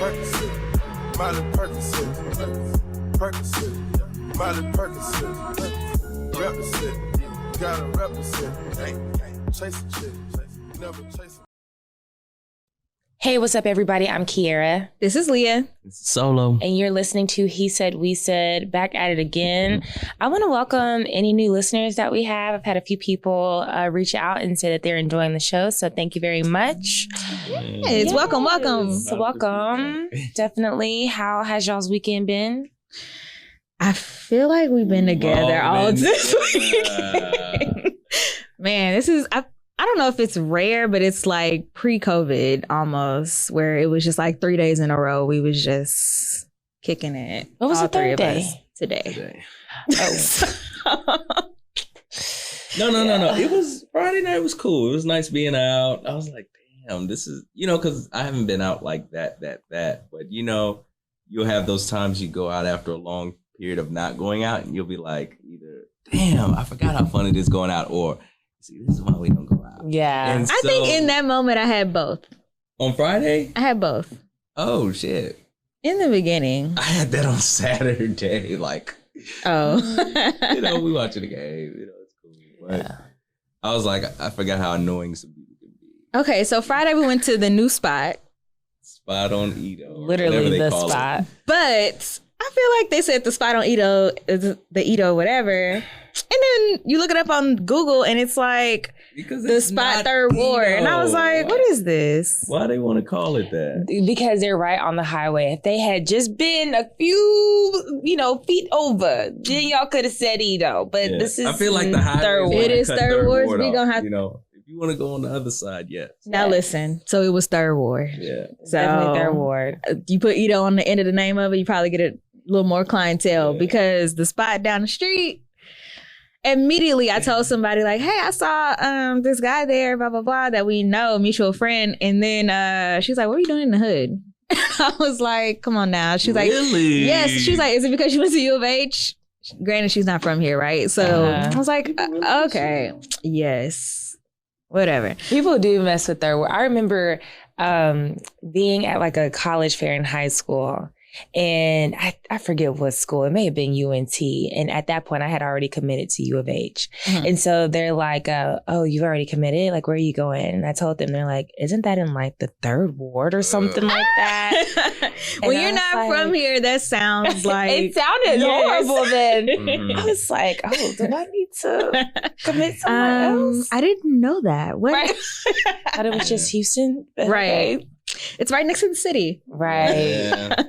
Percocet, Miley Percocet, Percocet, Miley Percocet, represent, gotta represent, chase a chick, never chase a. Hey, what's up, everybody? I'm Kiera. This is Leah. It's Solo. And you're listening to He Said, We Said, back at it again. I want to welcome any new listeners that we have. I've had a few people reach out and say that they're enjoying the show. So thank you very much. Yes. Welcome. So welcome. Definitely. How has y'all's weekend been? I feel like we've been together all this week. Man, this is... I don't know if it's rare, but it's like pre-COVID almost, where it was just like 3 days in a row. We was just kicking it. What was the third day? Today. Oh. No. It was Friday night. Was cool. It was nice being out. I was like, damn, this is, because I haven't been out like that. But, you'll have those times you go out after a long period of not going out and you'll be like, either, damn, I forgot how fun it is going out, or, see, this is why we don't go out. Yeah. And I think in that moment I had both. On Friday? I had both. Oh, shit. In the beginning. I had that on Saturday. Like, oh. we watching the game. It's cool. But I was like, I forgot how annoying some people can be. Okay, so Friday we went to the new spot. Spot on Edo. Literally the spot. But I feel like they said the spot on Edo is the Edo whatever. And then you look it up on Google and it's like the spot Third Ward. And I was like, what is this? Why they want to call it that? Because they're right on the highway. If they had just been a few, feet over, then y'all could have said Edo. But this is I feel like the highway Third Ward. It is Third Ward. We're going to have if you want to go on the other side, yes. Now listen, so it was Third Ward. Yeah. So, definitely Third Ward. You put Edo on the end of the name of it, you probably get a little more clientele because the spot down the street. Immediately, I told somebody like, "Hey, I saw this guy there, blah blah blah, that we know, mutual friend." And then she's like, "What are you doing in the hood?" I was like, "Come on now." She's like, "Really?" Yes. She's like, "Is it because you went to U of H?" Granted, she's not from here, right? So I was like, "Okay, yes, whatever." People do mess with Third Ward. I remember being at like a college fair in high school. And I forget what school. It may have been UNT. And at that point, I had already committed to U of H. Mm-hmm. And so they're like, oh, you've already committed? Like, where are you going? And I told them, they're like, isn't that in like the Third Ward or something like that? When you're not from here, that sounds like... It sounded horrible then. Mm-hmm. I was like, oh, do I need to commit somewhere else? I didn't know that. What? Right. I thought it was just Houston. Right. Okay. It's right next to the city. Right. Yeah.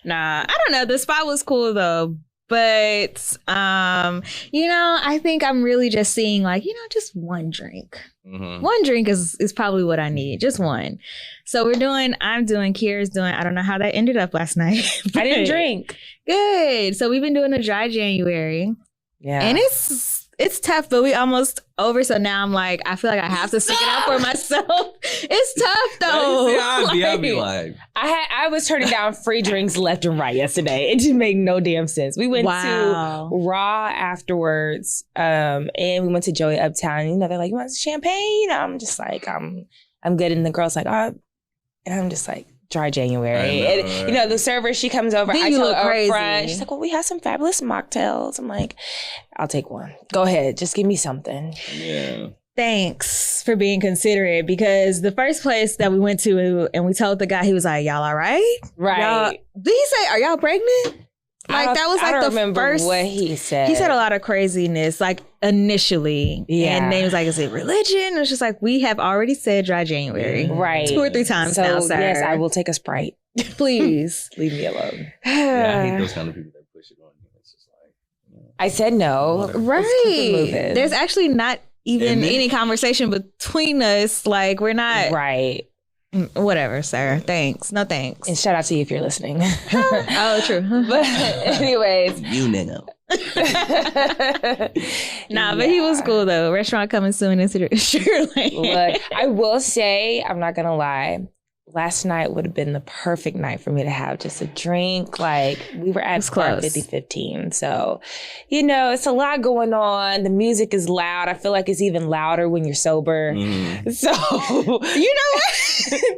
Nah, I don't know. The spot was cool though. But, I think I'm really just seeing like, just one drink. Mm-hmm. One drink is probably what I need. Just one. So I'm doing, Kiera's doing, I don't know how that ended up last night. I didn't drink. Good. So we've been doing a dry January. Yeah. And it's tough, but we almost over. So now I'm like, I feel like I have to stick it out for myself. It's tough though. I'll be like, I was turning down free drinks left and right yesterday. It just made no damn sense. We went to Raw afterwards, and we went to Joey Uptown. They're like, "You want some champagne?" I'm just like, I'm good. And the girl's like, "Oh," and I'm just like, dry January. And, the server, she comes over. Then I you tell look her crazy. up front. She's like, well, we have some fabulous mocktails. I'm like, I'll take one. Go ahead. Just give me something. Yeah. Thanks for being considerate, because the first place that we went to and we told the guy, he was like, y'all all right? Right. Did he say, are y'all pregnant? Like that was like the first. What he said. He said a lot of craziness, like initially. Yeah. And then he was like, is it religion? And it's just like, we have already said dry January. Right. 2 or 3 times now, sir. Yes, I will take a Sprite. Please. Leave me alone. Yeah, I hate those kind of people that push it on you. It's just like, I said no. Right. There's actually not even any conversation between us. Like, we're not. Right. Whatever, sir. Thanks. No thanks. And shout out to you if you're listening. Oh, true. But anyways. You nigga. But he was cool though. Restaurant coming soon in Sugarland. Look, I will say, I'm not going to lie. last night would have been the perfect night for me to have just a drink. Like, we were at 50-15. So, you know, it's a lot going on. The music is loud. I feel like it's even louder when you're sober. So, you know what?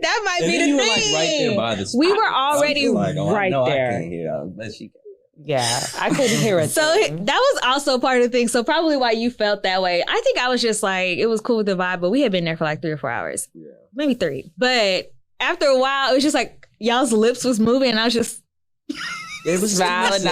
That might be the thing. You were like right there by the spot. We were already right there. I can't hear. Unless she can. Yeah, I couldn't hear it. So that was also part of the thing. So probably why you felt that way. I think I was just like, it was cool with the vibe, but we had been there for like 3 or 4 hours. Yeah. Maybe 3. But after a while, it was just like y'all's lips was moving and I was just... It was valid. What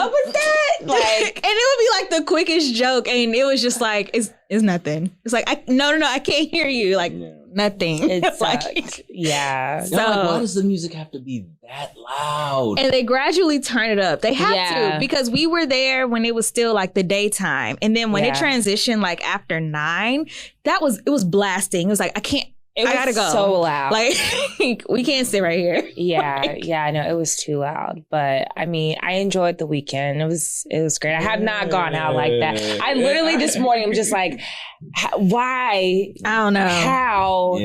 was that? Like, and it would be like the quickest joke, and it was just like, it's nothing. It's like, no, I can't hear you. Like, nothing. It's like, yeah. So, like, why does the music have to be that loud? And they gradually turn it up. They have to, because we were there when it was still like the daytime, and then when it transitioned like after 9, it was blasting. It was like, I gotta go. So loud. Like, we can't sit right here. Yeah, I know. It was too loud. But I mean, I enjoyed the weekend. It was great. I have not gone out like that. I literally this morning, I'm just like, why? I don't know. How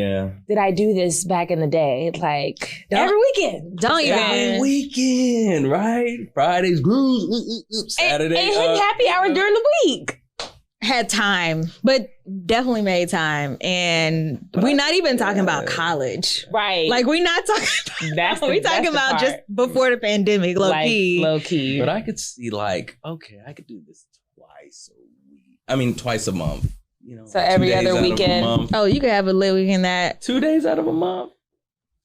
did I do this back in the day? Like, every weekend. Don't even. Every weekend, right? Fridays, grooves, Saturday. And hit happy hour during the week. Had time, but definitely made time. And we're not even talking about college. Right. Like, we're not talking about, we're talking about just before the pandemic, low key. But I could see like, okay, I could do this twice a week. I mean, twice a month. You know, so every other weekend. Oh, you could have a lit weekend that 2 days out of a month.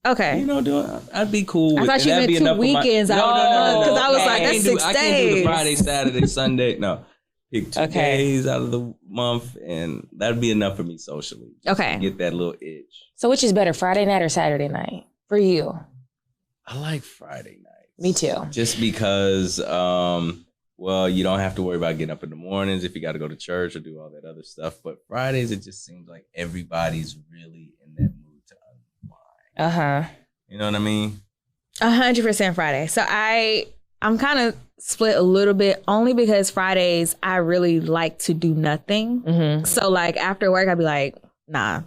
Okay. You know, I'd be cool. I thought you meant 2 weekends out of a month, because I was like, that's 6 days. I can't do the Friday, Saturday, Sunday. No. Pick 2 days out of the month, and that'd be enough for me socially. Okay. To get that little itch. So which is better, Friday night or Saturday night for you? I like Friday nights. Me too. Just because, well, you don't have to worry about getting up in the mornings if you got to go to church or do all that other stuff. But Fridays, it just seems like everybody's really in that mood to unwind. You know what I mean? 100% Friday. So I'm kind of split a little bit, only because Fridays I really like to do nothing. So like after work I'd be like, nah,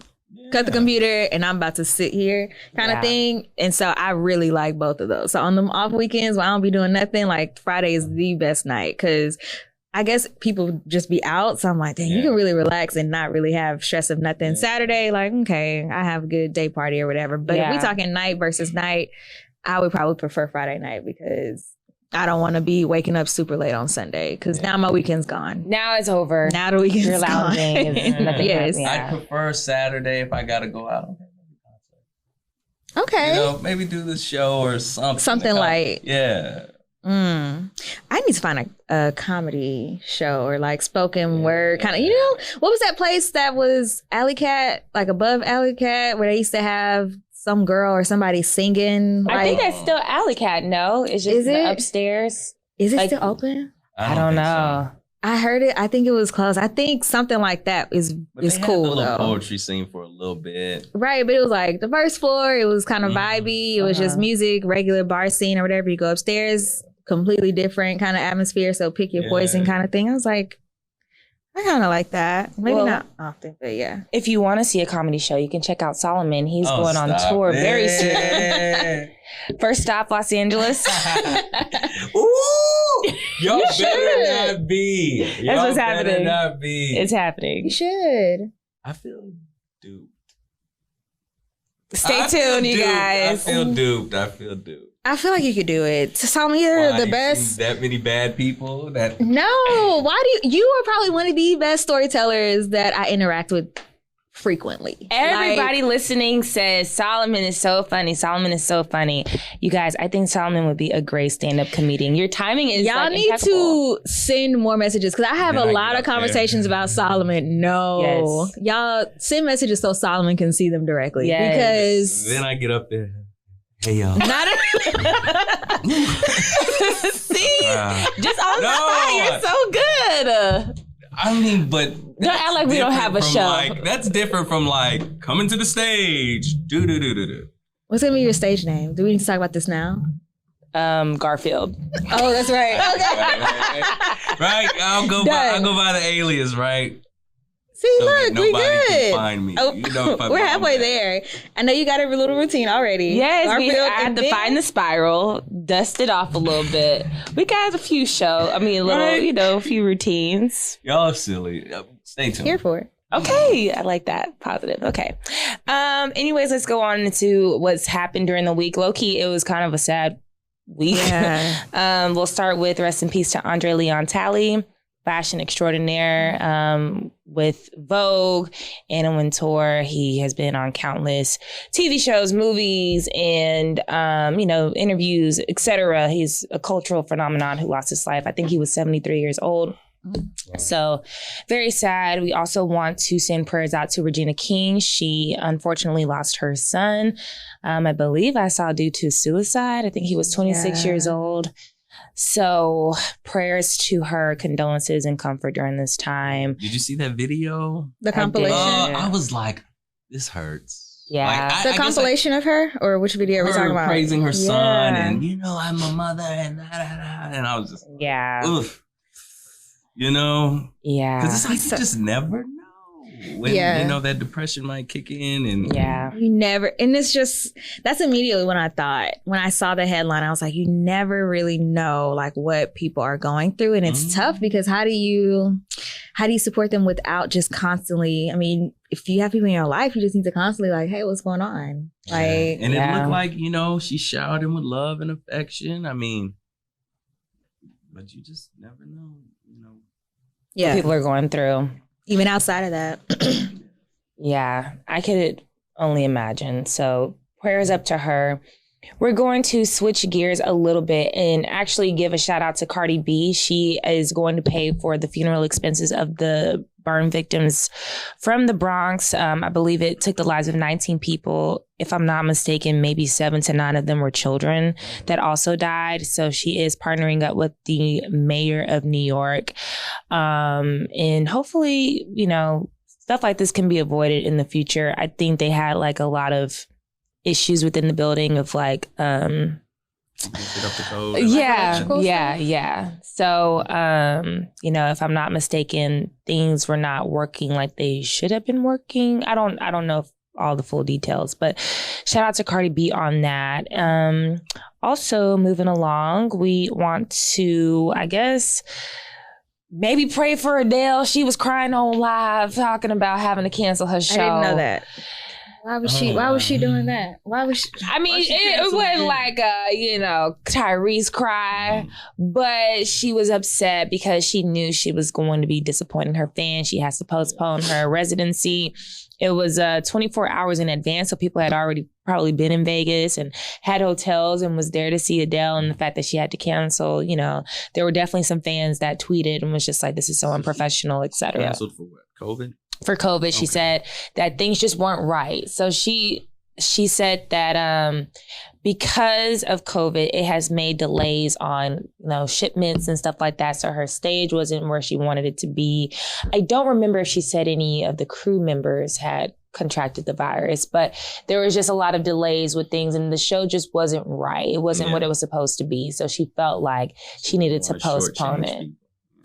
cut the computer and I'm about to sit here kind of thing. And so I really like both of those. So on them off weekends when I don't be doing nothing, like Friday is the best night, because I guess people just be out. So I'm like, dang, you can really relax and not really have stress of nothing. Saturday, like, okay, I have a good day party or whatever. But if we talking night versus night, I would probably prefer Friday night, because I don't want to be waking up super late on Sunday, because now my weekend's gone. Now it's over. Now the weekend's You're gone. Yes. I prefer Saturday if I got to go out. Okay. You know, maybe do the show or something. Something light. Yeah. I need to find a comedy show or like spoken word kind of, you know, what was that place that was Alley Cat, like above Alley Cat, where they used to have some girl or somebody singing? I think that's still Alley Cat. No, it's just upstairs. Is it like, still open? I don't know. So. I heard it. I think it was closed. I think something like that is cool. Had the little poetry scene for a little bit, right? But it was like the first floor. It was kind of vibey. It was just music, regular bar scene or whatever. You go upstairs, completely different kind of atmosphere. So pick your poison kind of thing. I was like, I kind of like that. Maybe not often, but yeah. If you want to see a comedy show, you can check out Solomon. He's going on tour very soon. First stop, Los Angeles. Ooh! Y'all better not be. That's what's happening. Not be. It's happening. You should. I feel duped. Stay tuned, you guys. I feel duped. I feel like you could do it. Solomon, you're the best. That many bad people. No. Why do you are probably one of the best storytellers that I interact with frequently. Everybody listening says Solomon is so funny. Solomon is so funny. You guys, I think Solomon would be a great stand-up comedian. Your timing is y'all need to send more messages, because I have a lot of conversations about Solomon. No. Yes. Y'all send messages so Solomon can see them directly. Yes. Because then I get up there. Hey y'all. See? Just on the spot. You're so good. I mean, but don't act like we don't have a show. Like, that's different from like coming to the stage. Do. What's gonna be your stage name? Do we need to talk about this now? Garfield. Oh, that's right. Okay. Right. I'll go by the alias, right? See, so look, we nobody good. can find me. Oh, You know, if I'm we're halfway wrong, there. I know you got a little routine already. Yes, I Garfield had and to Ben. find the spiral, dust it off a little bit. We got a few Right. a few routines. Y'all are silly. Stay tuned. Here for it. Okay, I like that. Positive. Okay. Anyways, let's go on into what's happened during the week. Low key, it was kind of a sad week. Yeah. We'll start with rest in peace to Leon Talley, fashion extraordinaire, with Vogue, Anna Wintour. He has been on countless TV shows, movies, and interviews, etc. He's a cultural phenomenon who lost his life. I think he was 73 years old. So very sad. We also want to send prayers out to Regina King. She unfortunately lost her son. I believe I saw due to suicide. I think he was 26 years old. So prayers to her, condolences and comfort during this time. Did you see that video? The compilation. I was like, this hurts. Yeah. Like, The compilation of her, or which video are we talking about? Praising her son, Yeah. and I'm a mother, and and I was just Yeah. oof. Because Yeah. it's like you just never know when that depression might kick in, and Yeah. You never, and that's immediately when I saw the headline, I was like, you never really know like what people are going through. And it's tough because how do you support them without just constantly, I mean, if you have people in your life, you just need to constantly like, hey, what's going on? Like, and it looked like, she showered him with love and affection. I mean, but you just never know, yeah, What people are going through. even outside of that. Yeah, I could only imagine. So prayers up to her. We're going to switch gears a little bit and actually give a shout out to Cardi B. She is going to pay for the funeral expenses of the burn victims from the Bronx. I believe it took the lives of 19 people. If I'm not mistaken, maybe 7 to 9 of them were children that also died. So she is partnering up with the mayor of New York. And hopefully, stuff like this can be avoided in the future. I think they had like a lot of issues within the building of like yeah. So if I'm not mistaken, things were not working like they should have been working. I don't know if all the full details, but shout out to Cardi B on that. Also moving along, we want to, I guess, maybe pray for Adele. She was crying on live talking about having to cancel her show. I didn't know that. Why was she doing that? Why was she? I mean, it wasn't like Tyrese cry, but she was upset because she knew she was going to be disappointing her fans. She has to postpone her residency. It was 24 hours in advance, so people had already probably been in Vegas and had hotels and was there to see Adele. And the fact that she had to cancel, there were definitely some fans that tweeted and was just like, "This is so unprofessional," etc. Canceled for what? COVID? For COVID, she said that things just weren't right. So she said that because of COVID, it has made delays on shipments and stuff like that. So her stage wasn't where she wanted it to be. I don't remember if she said any of the crew members had contracted the virus, but there was just a lot of delays with things and the show just wasn't right. It wasn't what it was supposed to be. So she felt like she needed to postpone it.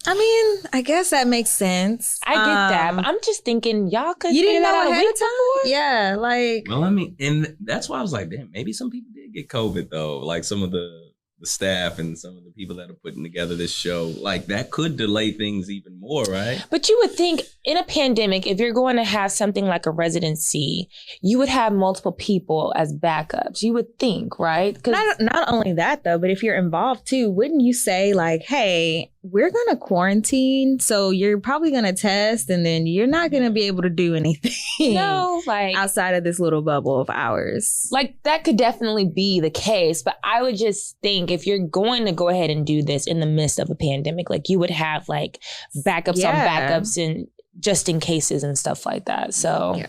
I mean, I guess that makes sense. I get that, but I'm just thinking y'all could. You didn't know that ahead of time? before? Yeah, like. Well, I mean, and that's why I was like, damn, maybe some people did get COVID though. Like some of the staff and some of the people that are putting together this show, like that could delay things even more, right? But you would think in a pandemic, if you're going to have something like a residency, you would have multiple people as backups. You would think, right? Not only that though, but if you're involved too, wouldn't you say like, hey, we're going to quarantine, so you're probably going to test and then you're not going to be able to do anything outside of this little bubble of ours. Like that could definitely be the case, but I would just think if you're going to go ahead and do this in the midst of a pandemic, like you would have like backups on backups and just in cases and stuff like that. So,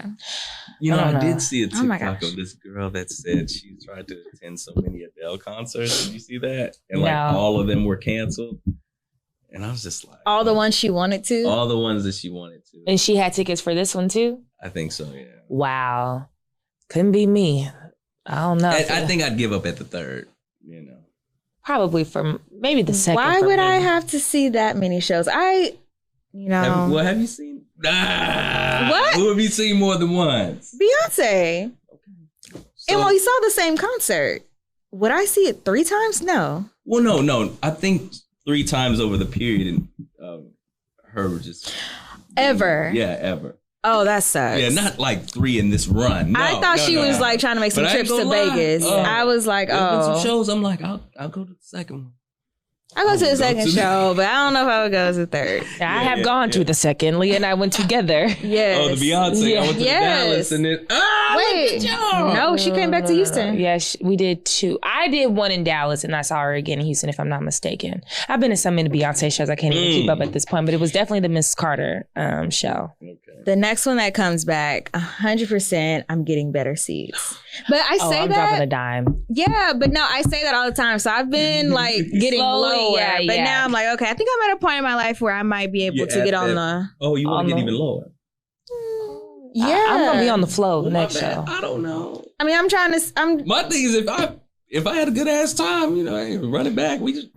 I did see a TikTok of this girl that said she tried to attend so many Adele concerts. Did you see that? And like all of them were canceled. And I was just like, all the ones she wanted to? All the ones that she wanted to. And she had tickets for this one too? I think so, yeah. Wow. Couldn't be me. I don't know. I think I'd give up at the third, Probably for maybe the second. Why would I have to see that many shows? I you know. Have you seen? What? Who have you seen more than once? Beyonce. So, And we saw the same concert. Would I see it 3 times? No. well, no. I think 3 times over the period of her just Ever. Yeah, ever. Oh, that sucks. Yeah, not like 3 in this run. No, I thought she was like trying to make some But I ain't trips to gonna lie. Vegas. I was like, There's been some oh. shows. I'm like, I'll go to the second one. I go to the second to the- show, but I don't know if I would go to the third. I have gone to the second. Leah and I went together. Yes. Oh, the Beyonce. Yeah. I went to Yes. the Dallas and then Wait. No, she came back to Houston. Yes, we did 2. I did one in Dallas, and I saw her again in Houston, if I'm not mistaken. I've been to so many Beyonce shows, I can't even keep up at this point, but it was definitely the Miss Carter show. The next one that comes back, 100%, I'm getting better seats. But I say I'm that. dropping a dime. Yeah, but no, I say that all the time. So I've been like getting Slowly, lower. yeah, but yeah. now I'm like, okay, I think I'm at a point in my life where I might be able You're to at get on that- the. Oh, you want On to get the- even lower? Yeah. I'm going to be on the flow Well, my next bad. show. I don't know. I mean, I'm trying to. My thing is if I had a good ass time, you know, I ain't run it back. We just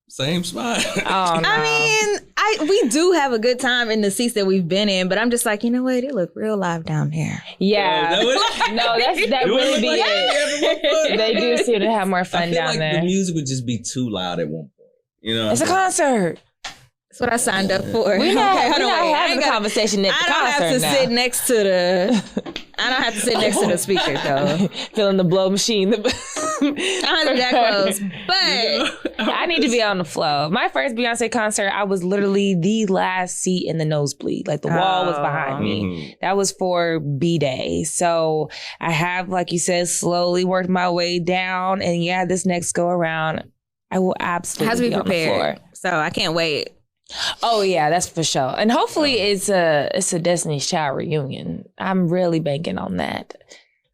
same spot. Oh, no. I mean, we do have a good time in the seats that we've been in, but I'm just like, you know what? It look real live down there. Yeah. Is that No, that It would really look be like it. They do seem to have more I fun feel down like there. the music would just be too loud at one point. You know, It's a concert. That's what I signed up for. We're not, Okay, hold we're on, not wait. I having ain't a gotta- conversation at I the don't concert have to now. sit next to the. I don't have to sit next to the speaker though. Feeling the blow machine. I don't have to be that close, but I need to be on the flow. My first Beyonce concert, I was literally the last seat in the nosebleed. Like the wall was behind me. That was for B-Day. So I have, like you said, slowly worked my way down. And yeah, this next go around, I will absolutely has to be be on the prepared. floor. So I can't wait. Oh yeah, that's for sure. And hopefully it's a Destiny's Child reunion. I'm really banking on that.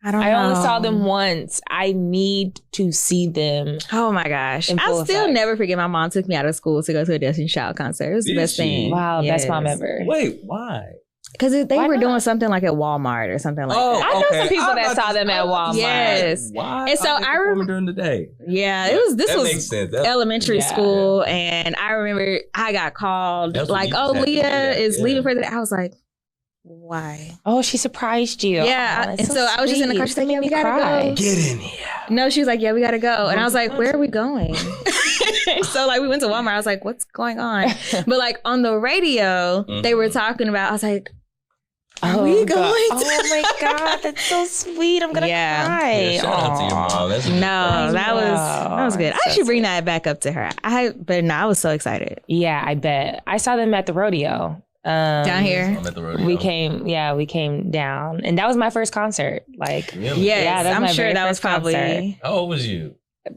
I don't know. I only saw them once. I need to see them. Oh my gosh. In full I'll still effect. never forget my mom took me out of school to go to a Destiny's Child concert. It was the Did best she? thing. Wow, Yes. best mom ever. Wait, why? Because they Why were not? doing something like at Walmart or something like that. I know some people that saw them at Walmart. Yes. Why? And so How they I performing during the day. Yeah, this That was makes sense. That's- elementary Yeah. school, and I remember I got called That's when like, you "Oh, had to do Leah that, is yeah. leaving for the day." I was like, "Why?" Oh, she surprised you. Yeah, Oh, and that's so I was just in the car. sweet. She's like, "Yeah, we It made me gotta cry. go." Get in here. No, she was like, "Yeah, we gotta go," and I was like, "Where are we going?" So like we went to Walmart. I was like, "What's going on?" But like on the radio, they were talking about. I was like, "Are we God. going?" Oh my God, that's so sweet. I'm gonna Yeah. cry. Yeah, shout out to your Aw. mom. That's a No, good that was good. That's I so should bring that back up to her. But no, I was so excited. Yeah, I bet. I saw them at the rodeo. Down here. I'm at the rodeo. We came down. And that was my first concert. Like, Really? Yes, Yeah, that's I'm my sure very that was first concert. probably. How old was you?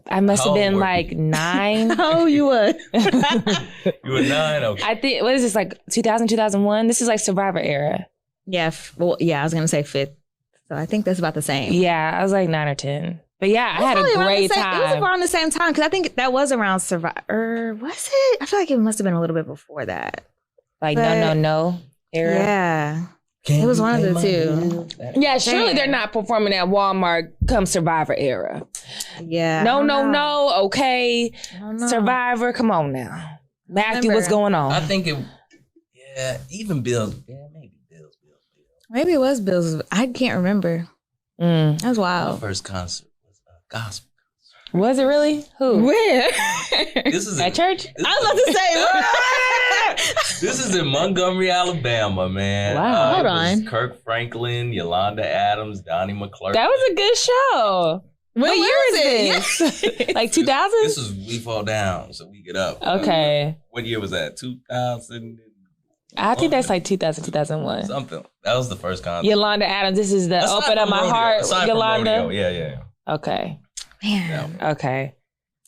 I must have How been old were like you? 9. Oh, you was. You were 9? Okay. I think, what is this, like 2000, 2001? This is like Survivor era. Yeah, I was gonna say 5th. So I think that's about the same. Yeah, I was like 9 or 10. But yeah, I had a Probably around great the same- It was time. around the same time because I think that was around Survivor. Was it? I feel like it must have been a little bit before that. Like, but- no era. Yeah. It was one of the two. Yeah, surely Man. they're not performing at Walmart come Survivor era. Yeah. No. Okay. I don't know. Survivor, come on now. Matthew, Remember. what's going on? I think it. Yeah, even Bill. Yeah, maybe Bill's. Maybe it was Bill's. I can't remember. Mm. That was My wild. first concert was a gospel. Was it really? Who? Where? This is At church? I was about to say. This is in Montgomery, Alabama, man. Wow. Hold it was on. Kirk Franklin, Yolanda Adams, Donnie McClurkin. That was a good show. What year is this? Like 2000? This is We Fall Down, so we get up. Okay. What year was that? 2000 I think that's like 2000, 2001. something. That was the first concert. Yolanda Adams, this is the Aside Open Up from My rodeo. Heart, Aside from Yolanda. rodeo. Yeah. Okay. Man. Okay.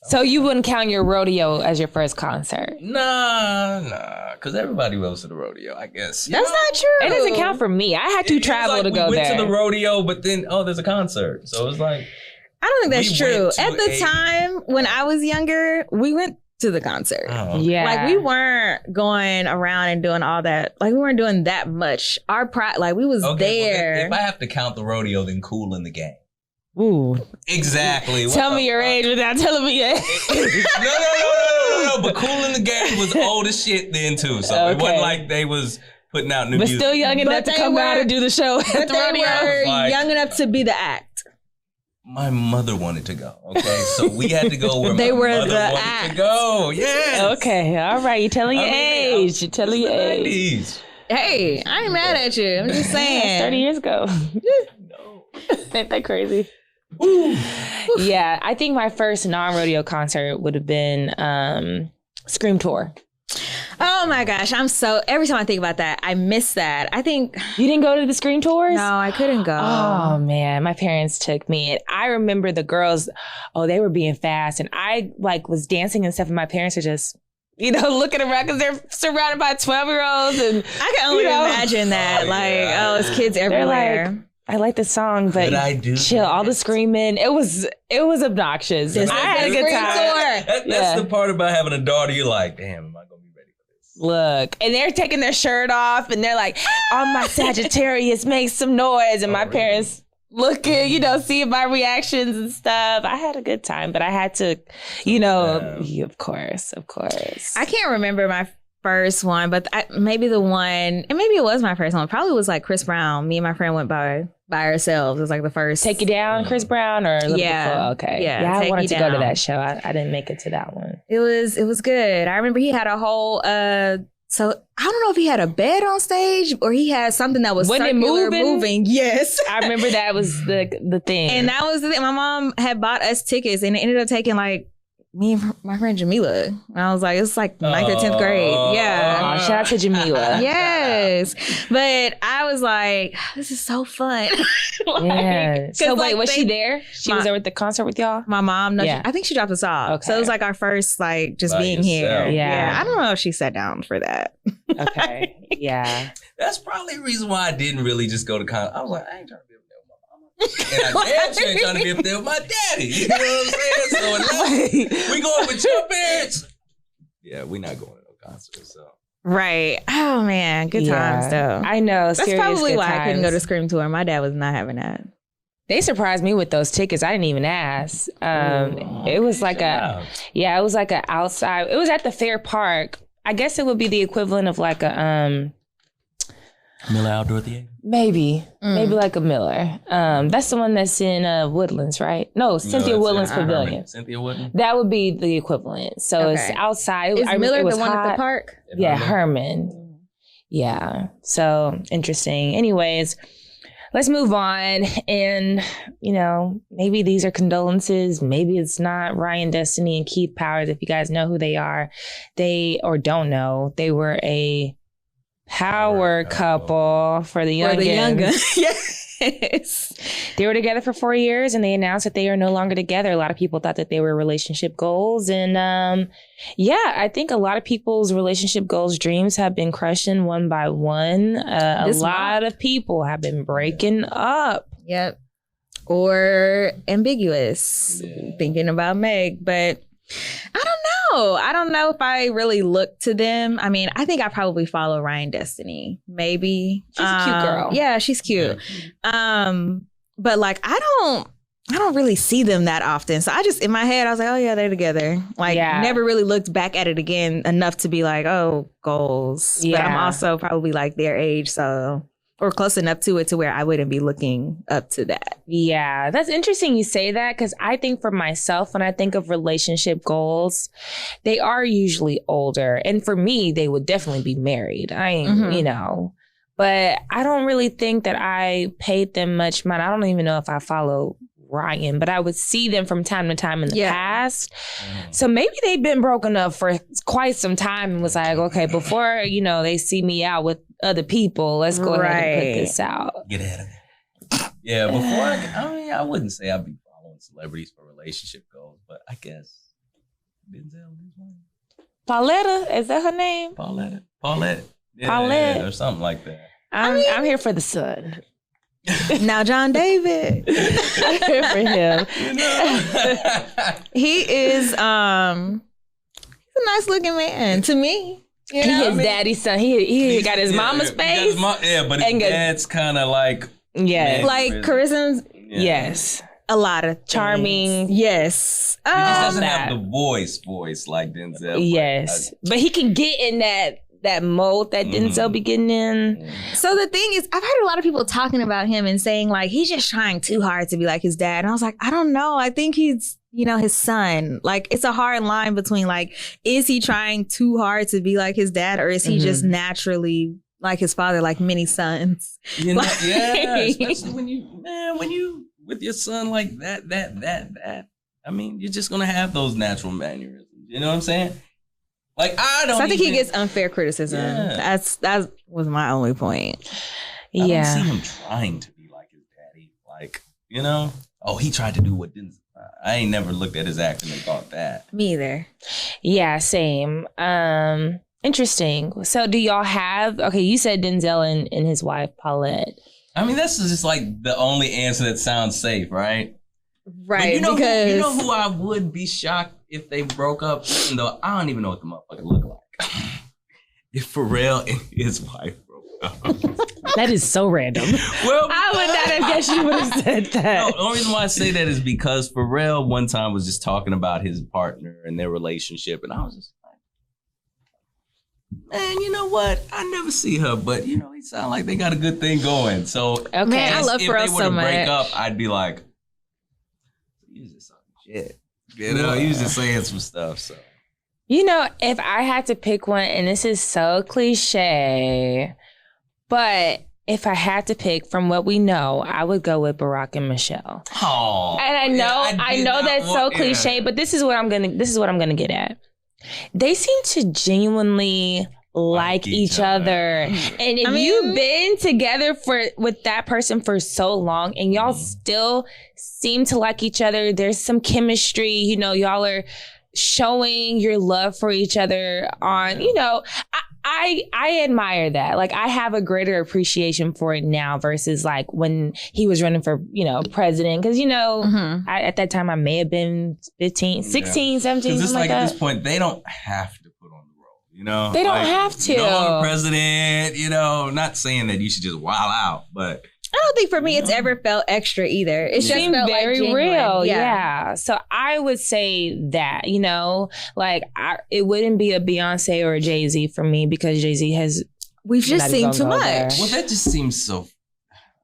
So you wouldn't count your rodeo as your first concert? Nah, because everybody goes to the rodeo, I guess. That's not true. It doesn't count for me. I had to It was travel like to go we went there. to the rodeo, but then, there's a concert. So it's like, I don't think that's We true. went to At the a- time when I was younger, we went to the concert. oh, Yeah. Like we weren't going around and doing all that. Like we weren't doing that much. Our pride, like we was okay, well, there. if I have to count the rodeo, then Cool in the Game. Ooh. Exactly. What Tell the me your fuck? age without telling me your age. No. No, but Cool in the Game was old as shit then too. So it wasn't like they was putting out new music. But still young enough to come out and do the show at But the they rodeo. were Like- young enough to be the act. My mother wanted to go. Okay, so we had to go where They my were mother the wanted act. to go. Yes. Okay, all right. You're telling your age. You're telling your age. 90s. Hey, I ain't mad at you. I'm just saying. 30 years ago. No. Ain't that crazy? Yeah, I think my first non-rodeo concert would have been Scream Tour. Oh my gosh, every time I think about that, I miss that. I think, You didn't go to the Scream Tours? no, I couldn't go. Oh man, my parents took me, and I remember the girls. Oh, they were being fast, and I was dancing and stuff, and my parents were just, looking around because they're surrounded by 12-year-olds, and I can only you know. imagine that. Yeah. It's kids they're everywhere. like, I like the song, but Did I do chill. that? All the screaming, it was obnoxious. This I is had a the good Scream time. Tour. That's Yeah. the part about having a daughter. You're like, damn, am I gonna be ready for this? Look, and they're taking their shirt off, and they're like, "On my Sagittarius, make some noise." And my really? parents looking, seeing my reactions and stuff. I had a good time, but I had to, Yeah. of course. I can't remember my first one, but maybe the one, and maybe it was my first one. Probably was like Chris Brown. Me and my friend went by ourselves. It was like the first. Take You Down, Chris Brown, or Yeah. okay, Yeah, I Take wanted You to go to Down. that show. I didn't make it to that one. It was good. I remember he had a whole. So I don't know if he had a bed on stage or he had something that was Wasn't it circular moving? Yes. I remember that was the thing, And that was the thing. My mom had bought us tickets, and it ended up taking me and my friend Jamila. And I was like, it's like 9th or 10th grade. Yeah. Aw, shout out to Jamila. Yes. But I was like, this is so fun. Yeah. So 'cause, wait, was she they- there? She My- was there with the concert with y'all? My mom, no, Yeah. I think she dropped us off. Okay. So it was like our first, just By being here. yourself. Yeah. I don't know if she sat down for that. Okay. Yeah. That's probably the reason why I didn't really just go to concert. I was like, I ain't trying to be up there with my mama. And I damn sure ain't trying to be up there with my daddy. You know what I'm saying? So unless we going with your parents. Yeah, we not going to no concert. So Right. Oh, man. Good times, though. I know. That's serious probably good why I couldn't go to times. Scream Tour. My dad was not having that. They surprised me with those tickets. I didn't even ask. It was like it was like a outside. It was at the Fair Park. I guess it would be the equivalent of like a Miller Outdoor Theater. maybe like a Miller. That's the one that's in Woodlands, right? No, Cynthia Woodlands Pavilion. Cynthia Woodlands. That would be the equivalent. So it's Okay. outside. Is Miller it was the one at the hot. park? Yeah, Herman. Yeah. So interesting. Anyways, let's move on. And, maybe these are condolences. Maybe it's not. Ryan Destiny and Keith Powers, if you guys know who they are, or don't know, they were a power couple for the Or youngins. the young gun. Yes. They were together for 4 years and they announced that they are no longer together. A lot of people thought that they were relationship goals. And I think a lot of people's relationship goals, dreams have been crushing one by one. A lot of people have been breaking up. Yep. Or ambiguous. Thinking about Meg. But I don't know. I don't know if I really look to them. I mean, I think I probably follow Ryan Destiny. Maybe. She's a cute girl. Yeah, she's cute. But I don't really see them that often. So I just, in my head, I was like, oh yeah, they're together. Never really looked back at it again enough to be like, oh, goals. Yeah. But I'm also probably like their age, so, or close enough to it to where I wouldn't be looking up to that. Yeah, that's interesting you say that because I think for myself, when I think of relationship goals, they are usually older. And for me, they would definitely be married. But I don't really think that I paid them much mind. I don't even know if I follow Ryan, but I would see them from time to time in the past. So maybe they've been broken up for quite some time and was like, okay, before, they see me out with other people, let's go ahead and put this out. Get ahead of it. Yeah, before I wouldn't say I'd be following celebrities for relationship goals, but I guess Denzel is one. Pauletta, is that her name? Paulette. Yeah, Paulette. or something like that. I'm here for the son. Now, John David, I'm here for him. he is, he's a nice looking man to me. He his daddy's son. He got his mama's face. But his dad's kind of like Yeah. man, Like Carissa's. Yes. a lot of charming. Yes. He just doesn't that. have the voice like Denzel. Yes, but he can get in that mode that Denzel be getting in. So the thing is, I've heard a lot of people talking about him and saying like he's just trying too hard to be like his dad. And I was like, I don't know. I think he's, his son. Like, it's a hard line between like, is he trying too hard to be like his dad, or is he just naturally like his father, like many sons? Yeah, especially when you with your son like that. I mean, you're just gonna have those natural mannerisms. You know what I'm saying? Like, I think he gets unfair criticism. Yeah. That was my only point. I don't see him trying to be like his daddy. Like, he tried to do what didn't. I ain't never looked at his acting and thought that. Me either. Yeah, same. Interesting. So do y'all have, you said Denzel and his wife, Paulette. I mean, that's just like the only answer that sounds safe, right? Right, because you know who I would be shocked if they broke up, even though I don't even know what the motherfucker look like. If Pharrell and his wife broke up. That is so random. Well, I would not have guessed you would have said that. No, the only reason why I say that is because Pharrell one time was just talking about his partner and their relationship, and I was just like, man, you know what? I never see her, but he sound like they got a good thing going. So, okay, man, I love Pharrell so much. If they were to break up, I'd be like, you just talking shit. You was just saying some stuff. So, if I had to pick one, and this is so cliche, but if I had to pick from what we know, I would go with Barack and Michelle. Oh, and I know that's so cliche, but this is what I'm gonna get at. They seem to genuinely like each other. And if you've been together with that person for so long and y'all still seem to like each other, there's some chemistry, y'all are showing your love for each other on, I admire that. Like, I have a greater appreciation for it now versus like when he was running for, president. Because, at that time I may have been 15, 16, 17. Because it's like at this point, they don't have to put on the role, They don't have to. No president, not saying that you should just wild out, but I don't think for me it's ever felt extra either. It's just felt very like real. Yeah. So I would say that, it wouldn't be a Beyonce or a Jay-Z for me because Jay-Z we've just seen too much. Well, that just seems so,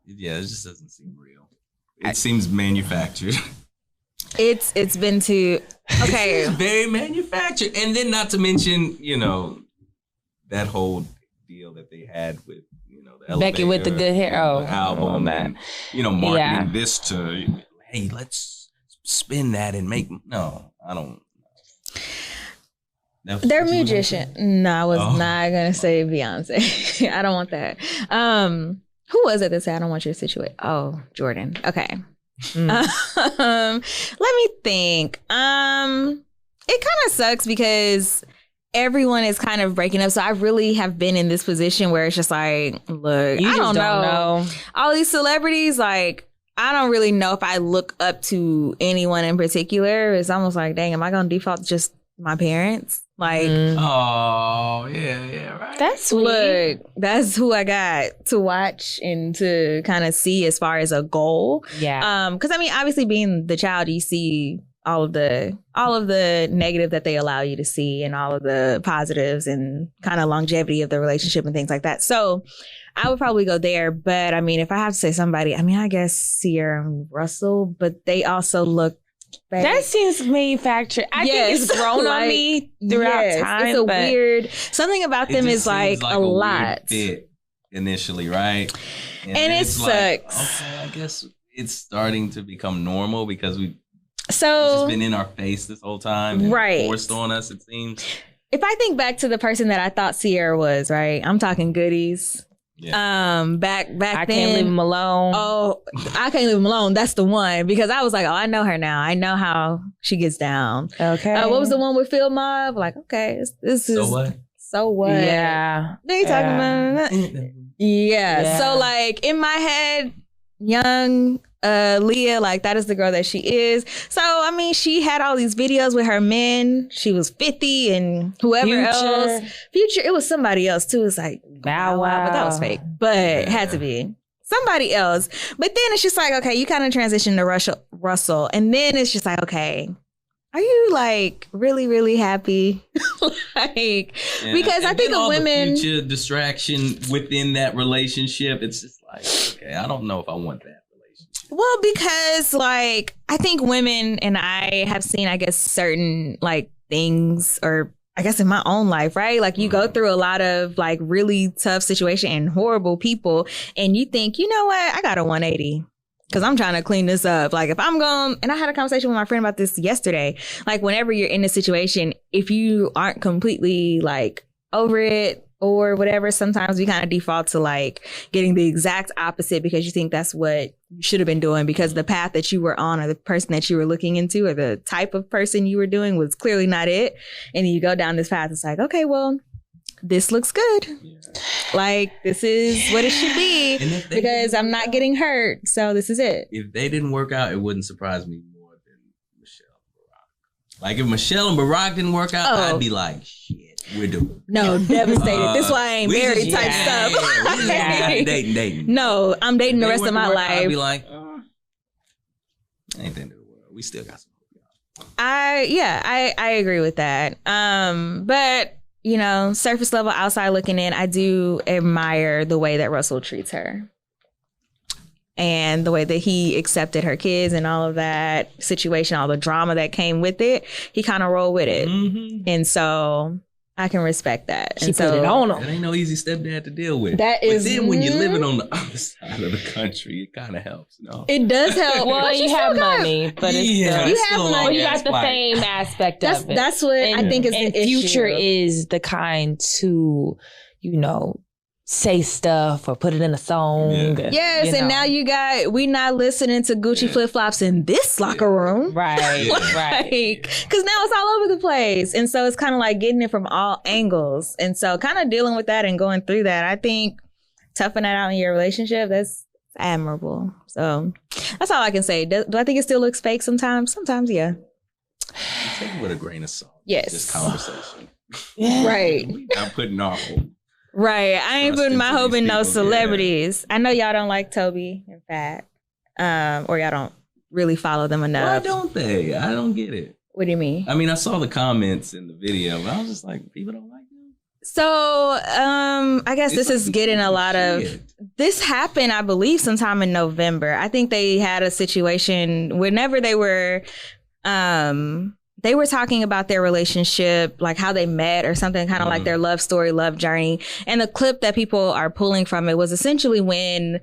it just doesn't seem real. It seems manufactured. It's been too, okay. It's very manufactured. And then not to mention, that whole deal that they had with, Becky with the good hair. Album and, marketing this to, hey, let's spin that and make. No, I don't. They're musician. No, I was not gonna say Beyonce. I don't want that. Who was it that said I don't want your situation? Oh, Jordan. Okay. Let me think. It kind of sucks because everyone is kind of breaking up. So I really have been in this position where it's just like, look, I don't know. All these celebrities, like, I don't really know if I look up to anyone in particular. It's almost like, dang, am I going to default to just my parents? Like, oh, yeah, right. That's sweet. Look, that's who I got to watch and to kind of see as far as a goal. Yeah. Because, obviously being the child, you see all of the negative that they allow you to see and all of the positives and kind of longevity of the relationship and things like that. So I would probably go there. But if I have to say somebody, I guess Sierra and Russell, but they also look bad. That seems manufactured. I think it's grown on me throughout time. It's weird, something about them is like a lot. Fit initially, right? And it sucks. Like, okay, I guess it's starting to become normal because it's just been in our face this whole time, right? Forced on us, it seems. If I think back to the person that I thought Sierra was, right? I'm talking goodies. Yeah. Back then. I Can't Leave Him Alone. Oh, I Can't Leave Him Alone. That's the one because I was like, oh, I know her now. I know how she gets down. Okay. What was the one with Phil Mob? Like, okay, this is so what? Yeah. They talking about yeah. So like in my head, young Leah, like that is the girl that she is. So she had all these videos with her men. She was 50 and whoever else. Future, it was somebody else too. It's like Bow Wow. but that was fake. But it had to be. somebody else. But then it's just like, okay, you kind of transition to Russell. And then it's just like, okay, are you like really, really happy? Like, Yeah. because I think of women. The future distraction within that relationship, it's just like, okay, I don't know if I want that relationship. Well, because like, I think women, and I have seen, I guess, certain like things, or I guess in my own life, right? Like you go through a lot of like really tough situation and horrible people, and you think, you know what, I got a 180. Because I'm trying to clean this up. Like if I'm going, and I had a conversation with my friend about this yesterday. Like whenever you're in a situation, if you aren't completely like over it or whatever, sometimes we kind of default to like getting the exact opposite because you think that's what you should have been doing because the path that you were on or the person that you were looking into or the type of person you were doing was clearly not it. And then you go down this path. It's like, okay, well, this looks good. Yeah. Like, this is what it should be because I'm not getting hurt. So this is it. If they didn't work out, it wouldn't surprise me more than Michelle and Barack. Like, if Michelle and Barack didn't work out, I'd be like, shit, we're doing. No, devastated. This is why I ain't married type stuff. Dating. No, I'm dating the rest of my life. I'd be like, ain't the end of the world. We still got some hope. I agree with that. But you know, surface level, outside looking in, I do admire the way that Russell treats her and the way that he accepted her kids and all of that situation, all the drama that came with it. He kind of rolled with it. Mm-hmm. And so I can respect that. She put it on him. That ain't no easy stepdad to deal with. That is. But then when you're living on the other side of the country, it kind of helps. No? It does help. Well, you have money, but it's you have money. Well, you got the fame aspect of it. That's what I think is the issue. Future is the kind to, you know, say stuff or put it in a song. Yeah. Yes, and now we not listening to Gucci flip-flops in this locker room. Right, right. Because now it's all over the place. And so it's kind of like getting it from all angles. And so kind of dealing with that and going through that, I think toughing that out in your relationship, that's admirable. So that's all I can say. Do I think it still looks fake sometimes? Sometimes, yeah. Take it with a grain of salt. Yes. This conversation. Right. I'm putting our hope. Right. I ain't putting my hope in no celebrities. Yeah. I know y'all don't like Toby and Fat. Or y'all don't really follow them enough. Why don't they? I don't get it. What do you mean? I mean, I saw the comments in the video, but I was just like, people don't like them. So, I guess this is getting a lot of... This happened, I believe, sometime in November. I think they had a situation whenever they were talking about their relationship, like how they met or something, kind of like their love story, love journey. And the clip that people are pulling from it was essentially when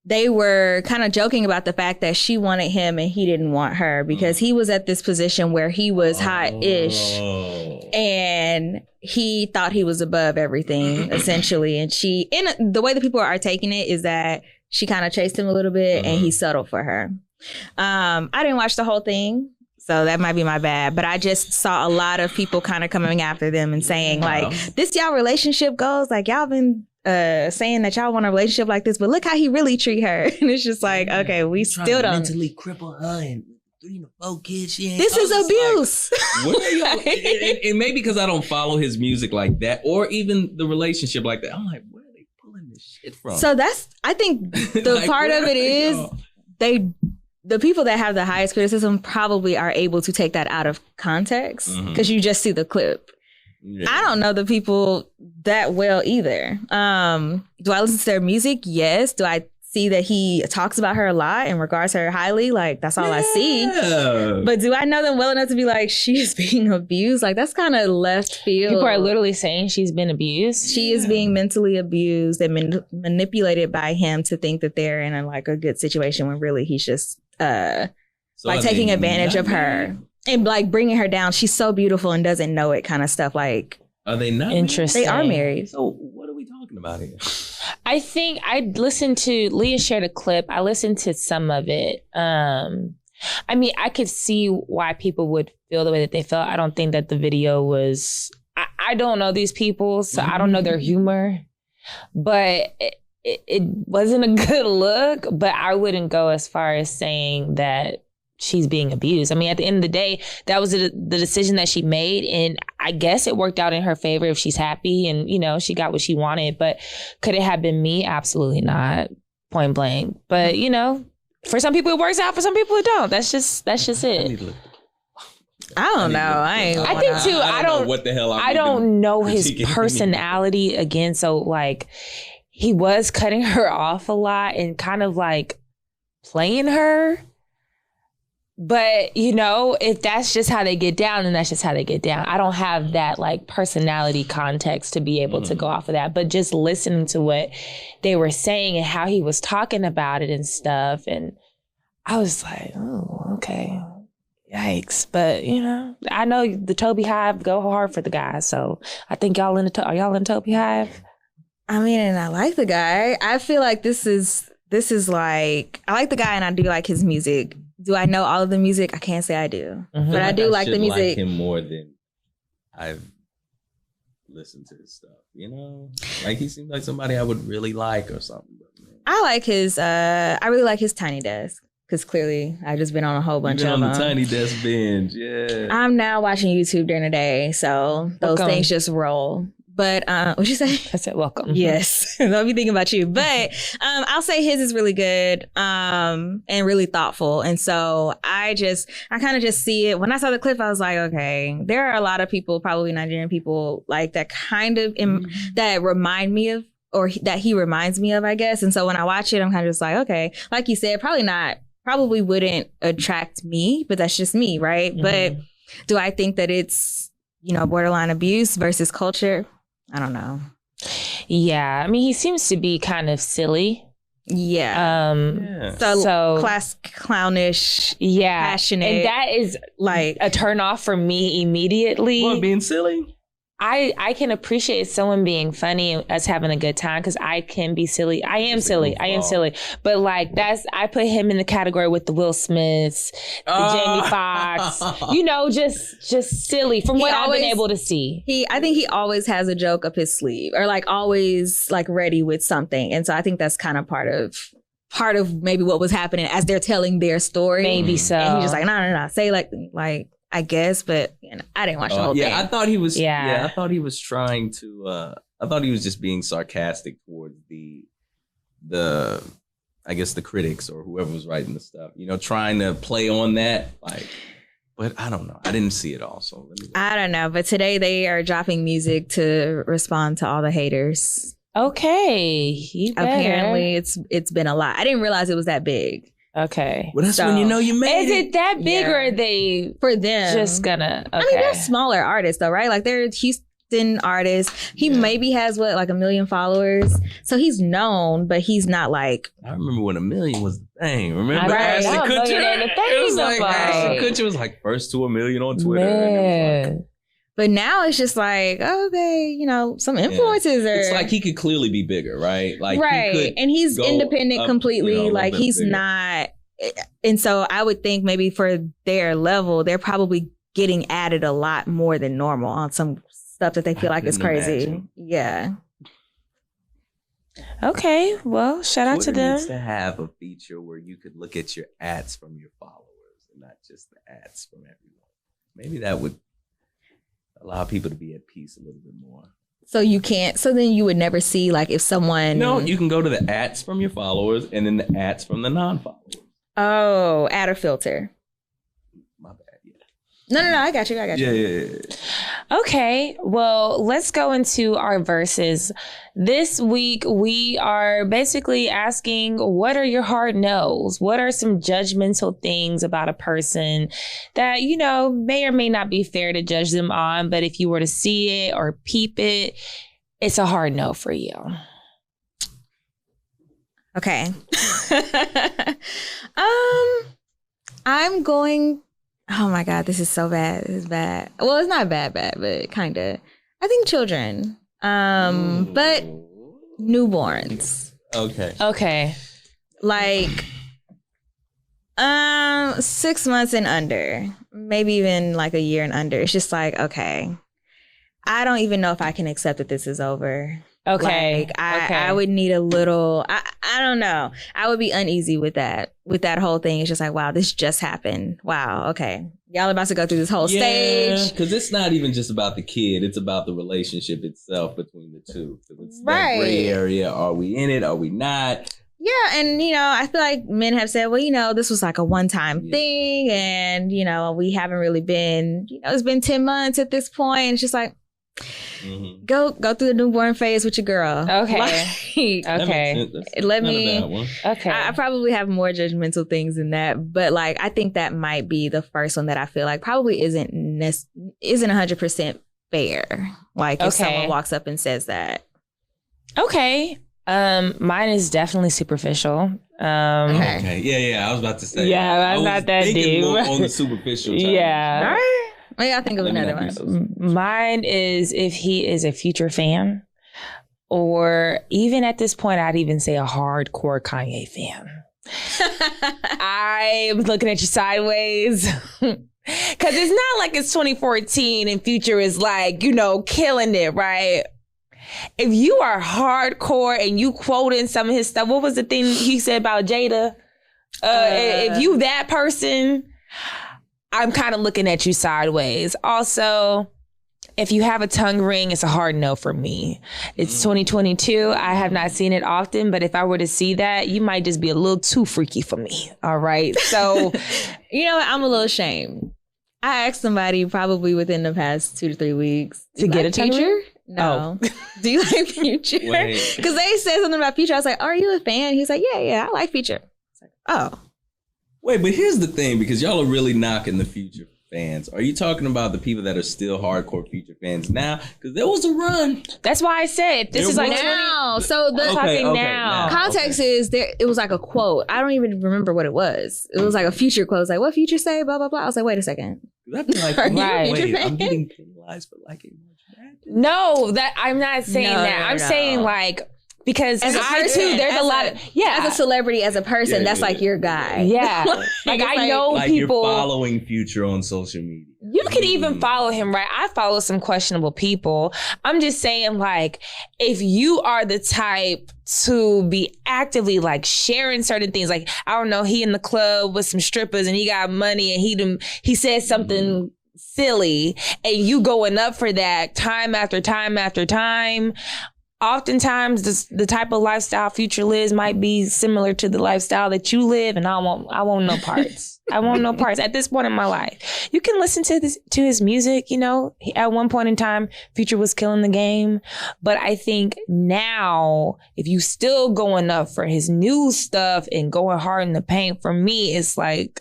they were kind of joking about the fact that she wanted him and he didn't want her because he was at this position where he was hot-ish and he thought he was above everything, essentially. And the way that people are taking it is that she kind of chased him a little bit and he settled for her. I didn't watch the whole thing. So that might be my bad. But I just saw a lot of people kind of coming after them and saying, like, this y'all relationship goes, like, y'all been saying that y'all want a relationship like this, but look how he really treat her. And it's just like, okay, we still don't. Mentally cripple her and 3 to 4 kids. This is abuse. Like, what are y'all? And maybe because I don't follow his music like that or even the relationship like that. I'm like, where are they pulling this shit from? So I think the like, part of it is the people that have the highest criticism probably are able to take that out of context because you just see the clip. Yeah. I don't know the people that well either. Do I listen to their music? Yes. Do I see that he talks about her a lot and regards her highly? Like, that's all I see. But do I know them well enough to be like, she is being abused? Like, that's kind of left field. People are literally saying she's been abused. She is being mentally abused and manipulated by him to think that they're in a good situation when really he's just taking advantage of her and like bringing her down. She's so beautiful and doesn't know it, kind of stuff. Like, are they not? Interesting. They are married. So what are we talking about here? I think I listened to Leah shared a clip. I listened to some of it. I mean, I could see why people would feel the way that they felt. I don't think that the video was. I don't know these people, so I don't know their humor, but. It wasn't a good look, but I wouldn't go as far as saying that she's being abused. I mean, at the end of the day, that was the decision that she made. And I guess it worked out in her favor if she's happy and, you know, she got what she wanted. But could it have been me? Absolutely not. point blank. But you know, for some people it works out, for some people it don't. That's just it. I don't know. I think too. I don't know what the hell. I don't know his personality again. So like, he was cutting her off a lot and kind of like playing her. But, you know, if that's just how they get down, then that's just how they get down. I don't have that, like, personality context to be able to go off of that. But just listening to what they were saying and how he was talking about it and stuff. And I was like, oh, okay. Yikes. But, you know, I know the Toby Hive go hard for the guy. So I think y'all are y'all in Toby Hive? I mean, and I like the guy. I feel like this is like, I like the guy and I do like his music. Do I know all of the music? I can't say I do. Mm-hmm. But I do like the music. I like him more than I've listened to his stuff, you know? Like, he seems like somebody I would really like or something. I like his, I really like his Tiny Desk. Because clearly, I've just been on a whole bunch of them. On the Tiny Desk binge, yeah. I'm now watching YouTube during the day, so those things just roll. But what'd you say? I said welcome. Yes. I'll be thinking about you. But I'll say his is really good and really thoughtful. And so I kind of just see it. When I saw the clip, I was like, okay, there are a lot of people, probably Nigerian people, like that kind of that remind me of, or that he reminds me of, I guess. And so when I watch it, I'm kind of just like, okay, like you said, probably wouldn't attract me, but that's just me, right? Mm-hmm. But do I think that it's, you know, borderline abuse versus culture? I don't know. Yeah, I mean, he seems to be kind of silly. Yeah. So class clownish. Yeah, passionate, and that is like a turn off for me immediately. What, being silly? I can appreciate someone being funny and us having a good time because I can be silly. I am silly. But like I put him in the category with the Will Smiths, the Jamie Foxx, you know, just silly from what I've been able to see. I think he always has a joke up his sleeve or like always like ready with something. And so I think that's kind of part of maybe what was happening as they're telling their story. Maybe so. And he's just like, no. Say like I guess, but you know, I didn't watch the whole thing. I thought he was. Yeah, I thought he was trying to. I thought he was just being sarcastic towards the, I guess the critics or whoever was writing the stuff. You know, trying to play on that. Like, but I don't know. I didn't see it all. So I don't know. But today they are dropping music to respond to all the haters. Okay, apparently it's been a lot. I didn't realize it was that big. Okay. Well, that's when you know you made it. Is it that big or are they for them just gonna? Okay. I mean, they're smaller artists though, right? Like they're Houston artists. He maybe has like 1 million followers, so he's known, but he's not like. I remember when 1 million was the thing. Remember Ashton Kutcher? It was like Ashton Kutcher was like first to 1 million on Twitter. Man. But now it's just like, okay, you know, some influences are. It's like he could clearly be bigger, right? Like right, and he's independent completely. You know, like he's bigger. Not, and so I would think maybe for their level, they're probably getting added a lot more than normal on some stuff that they feel like is crazy. Imagine. Yeah. Okay, well, shout out to them. Needs to have a feature where you could look at your ads from your followers and not just the ads from everyone. Maybe that would allow people to be at peace a little bit more. So then you would never see like if someone. No, you can go to the ads from your followers and then the ads from the non-followers. Oh, add a filter. My bad, yeah. No, I got you. Yeah. Okay, well, let's go into our verses. This week, we are basically asking, what are your hard no's? What are some judgmental things about a person that, you know, may or may not be fair to judge them on, but if you were to see it or peep it, it's a hard no for you. Okay. I'm going... Oh my God, this is so bad. This is bad. Well, it's not bad, but kind of. I think children, but newborns. Okay. Like, 6 months and under, maybe even like a year and under. It's just like, okay, I don't even know if I can accept that this is over. Okay. Like, I would need a little, I don't know. I would be uneasy with that whole thing. It's just like, wow, this just happened. Wow. Okay. Y'all about to go through this whole stage. Because it's not even just about the kid. It's about the relationship itself between the two. It's that gray area. Are we in it? Are we not? Yeah, and I feel like men have said, well, this was like a one-time thing, and we haven't really been, it's been 10 months at this point. It's just like, go through the newborn phase with your girl. Okay, okay. Let me. Okay, I probably have more judgmental things than that, but like I think that might be the first one that I feel like probably isn't 100% fair. Like if someone walks up and says that. Okay. Mine is definitely superficial. Okay. Yeah. I was about to say. Yeah, I'm not that deep. More on the superficial side. Yeah. All right. Maybe I'll think of another one. Mine is if he is a future fan, or even at this point, I'd even say a hardcore Kanye fan. I'm looking at you sideways. Because it's not like it's 2014 and Future is like, killing it, right? If you are hardcore and you quoting some of his stuff, what was the thing he said about Jada? If you that person, I'm kind of looking at you sideways. Also, if you have a tongue ring, it's a hard no for me. It's 2022. I have not seen it often, but if I were to see that, you might just be a little too freaky for me. All right. So, I'm a litlittle ashamed. I asked somebody probably within the past 2 to 3 weeks to get a tongue ring? No. Do you like Future? Because they said something about Future. I was like, are you a fan? He's like, yeah, I like Future. It's like, oh. Wait, but here's the thing, because y'all are really knocking the Future fans. Are you talking about the people that are still hardcore Future fans now? Because there was a run. That's why I said this is like now. So the now. Context is there. It was like a quote. I don't even remember what it was. It was like a Future quote. It was like, what Future say? Blah blah blah. I was like, wait a second. I'd be like, wait, I'm getting penalized for liking March Madness. No, that I'm not saying that. I'm saying like. Because as a person, there's a lot of as a celebrity, as a person, that's like your guy. Yeah, like I know like people you're following Future on social media. You can even follow him, right? I follow some questionable people. I'm just saying, like, if you are the type to be actively like sharing certain things, like I don't know, he in the club with some strippers and he got money and he said something silly, and you going up for that time after time after time. Oftentimes, the type of lifestyle Future lives might be similar to the lifestyle that you live, and I won't no parts. I won't no parts at this point in my life. You can listen to his music. At one point in time, Future was killing the game, but I think now, if you still going up for his new stuff and going hard in the paint, for me, it's like.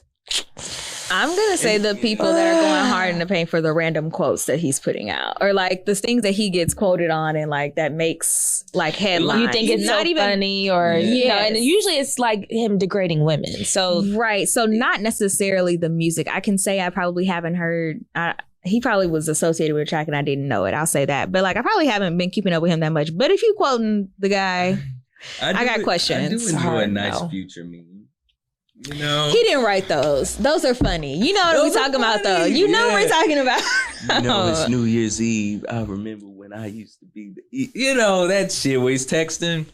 I'm going to say the people that are going hard in the paint for the random quotes that he's putting out, or like the things that he gets quoted on and like that makes like headlines. You think it's not even funny or, and usually it's like him degrading women. So, right. So not necessarily the music. I can say I probably haven't heard, he probably was associated with a track and I didn't know it. I'll say that. But like, I probably haven't been keeping up with him that much. But if you quoting the guy, I got questions. I do enjoy a nice Future meme. He didn't write those. Those are funny. You know what we're talking about, though. You know what we're talking about. It's New Year's Eve. I remember when I used to be, that shit where he's texting.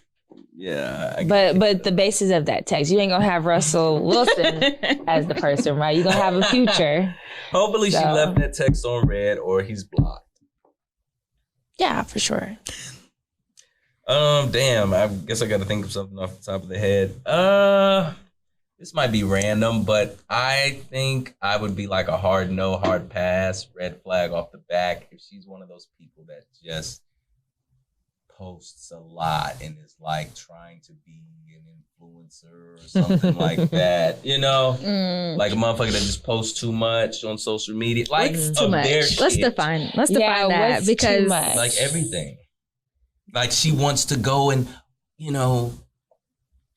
Yeah. But the basis of that text, you ain't gonna have Russell Wilson as the person, right? You're gonna have a Future. Hopefully she left that text on red or he's blocked. Yeah, for sure. Damn. I guess I got to think of something off the top of the head. This might be random, but I think I would be like a hard no, hard pass, red flag off the back if she's one of those people that just posts a lot and is like trying to be an influencer or something like that, like a motherfucker that just posts too much on social media, like too much. Let's define that, because like everything, like she wants to go and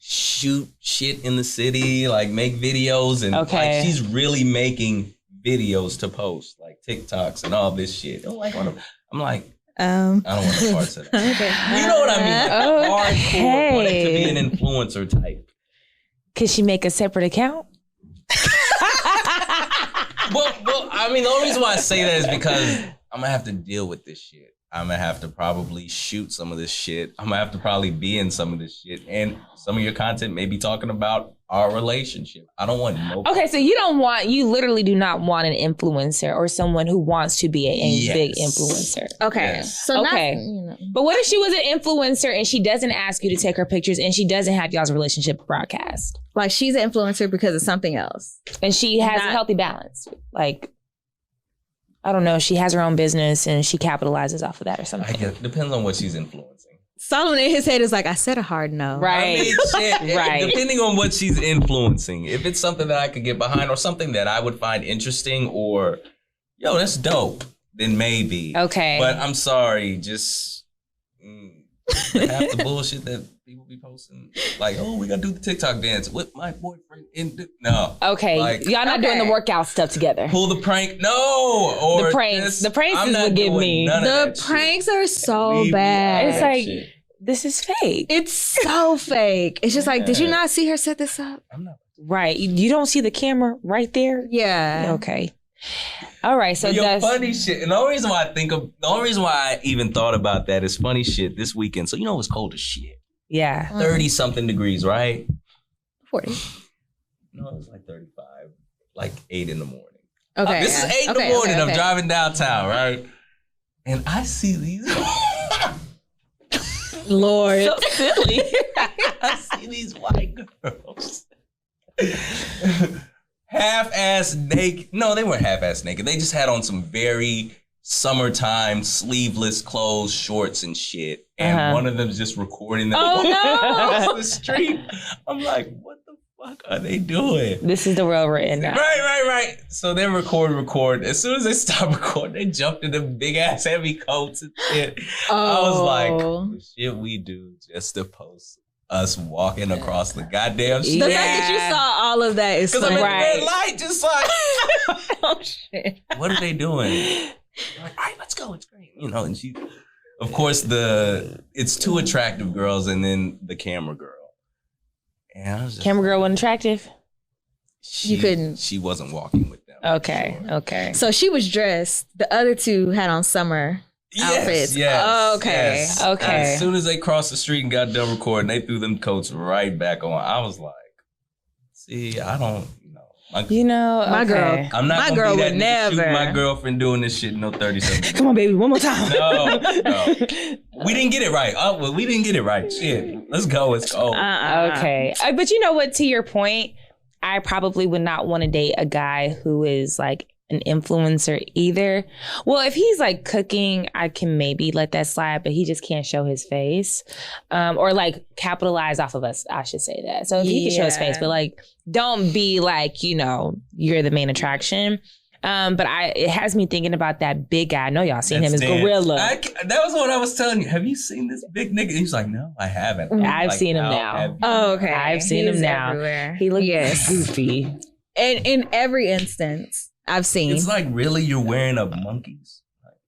shoot shit in the city, like make videos, and like she's really making videos to post, like TikToks and all this shit. I'm like, I don't want the parts of that. Okay. You know what I mean? Like hardcore, wanting to be an influencer type. Could she make a separate account? Well, I mean, the only reason why I say that is because I'm gonna have to deal with this shit. I'm gonna have to probably shoot some of this shit. I'm gonna have to probably be in some of this shit. And some of your content may be talking about our relationship. I don't want no. Okay, so you literally do not want an influencer or someone who wants to be a big influencer. Okay. Yes. So Okay. But what if she was an influencer and she doesn't ask you to take her pictures and she doesn't have y'all's relationship broadcast? like she's an influencer because of something else. And she has a healthy balance. Like, I don't know, she has her own business and she capitalizes off of that or something. I guess depends on what she's influencing. Solomon in his head is like, I said a hard no. Right. I mean, shit, Right. Depending on what she's influencing. If it's something that I could get behind or something that I would find interesting or, yo, that's dope, then maybe. Okay. But I'm sorry, just half the bullshit that people be posting. Like, oh, we gotta do the TikTok dance with my boyfriend. No. Okay. Like, y'all not doing the workout stuff together. pull the prank. No. Or The pranks. The pranks I'm is not what get doing me. none of The that pranks shit. are so Leave me bad. out of It's that like, shit. this is fake. It's so fake. It's just like, did you not see her set this up? I'm not. Right. You don't see the camera right there? Yeah. Okay. All right. So Yo, that's funny shit. And the only reason why I even thought about that is funny shit this weekend. So you know it was cold as shit. yeah. 30 something degrees, right? 40. No, it was like 35, like 8 in the morning. Okay. This is 8 in the morning. I'm driving downtown, right? And I see these. Lord. So silly. I see these white girls. Half-ass naked. No, they weren't half-ass naked. They just had on some very summertime sleeveless clothes, shorts and shit. And one of them's just recording them Oh, on the street. I'm like, what the fuck are they doing? This is the world we're in now. Right. So they record. As soon as they stop recording, they jumped in them big ass heavy coats and shit. I was like, the shit we do just to post us walking across the goddamn street. The fact that you saw all of that is Because I'm funny. at the red light, just like, Oh, shit. what are they doing? They're like, all right, let's go. It's great. You know, and she, of course, it's two attractive girls and then the camera girl. And I was just Camera girl wasn't attractive? You couldn't. She wasn't walking with them. Okay. Sure. Okay. So she was dressed. The other two had on summer outfits. Yes, Okay. yes. Okay. As soon as they crossed the street and got done recording, they threw them coats right back on. I was like, see, I don't know. My girl. I'm not My gonna girl be that would nigga shooting never. my girlfriend doing this shit in no 30-something. Come on, baby. One more time. No. We didn't get it right. Oh, well, we didn't get it right. Shit. Let's go. It's cold. Okay. But you know what? To your point, I probably would not want to date a guy who is like an influencer either. Well, if he's like cooking, I can maybe let that slide, but he just can't show his face. Or like capitalize off of us, I should say that. So if he can show his face, but like don't be like, you're the main attraction. But it has me thinking about that big guy. I know y'all seen him as Gorilla. That was what I was telling you. Have you seen this big nigga? He's like, no, I haven't. I've seen him now. Oh, okay. I've seen him now. Everywhere. He looks goofy. And in every instance, I've seen. It's like, really, you're wearing a monkey's?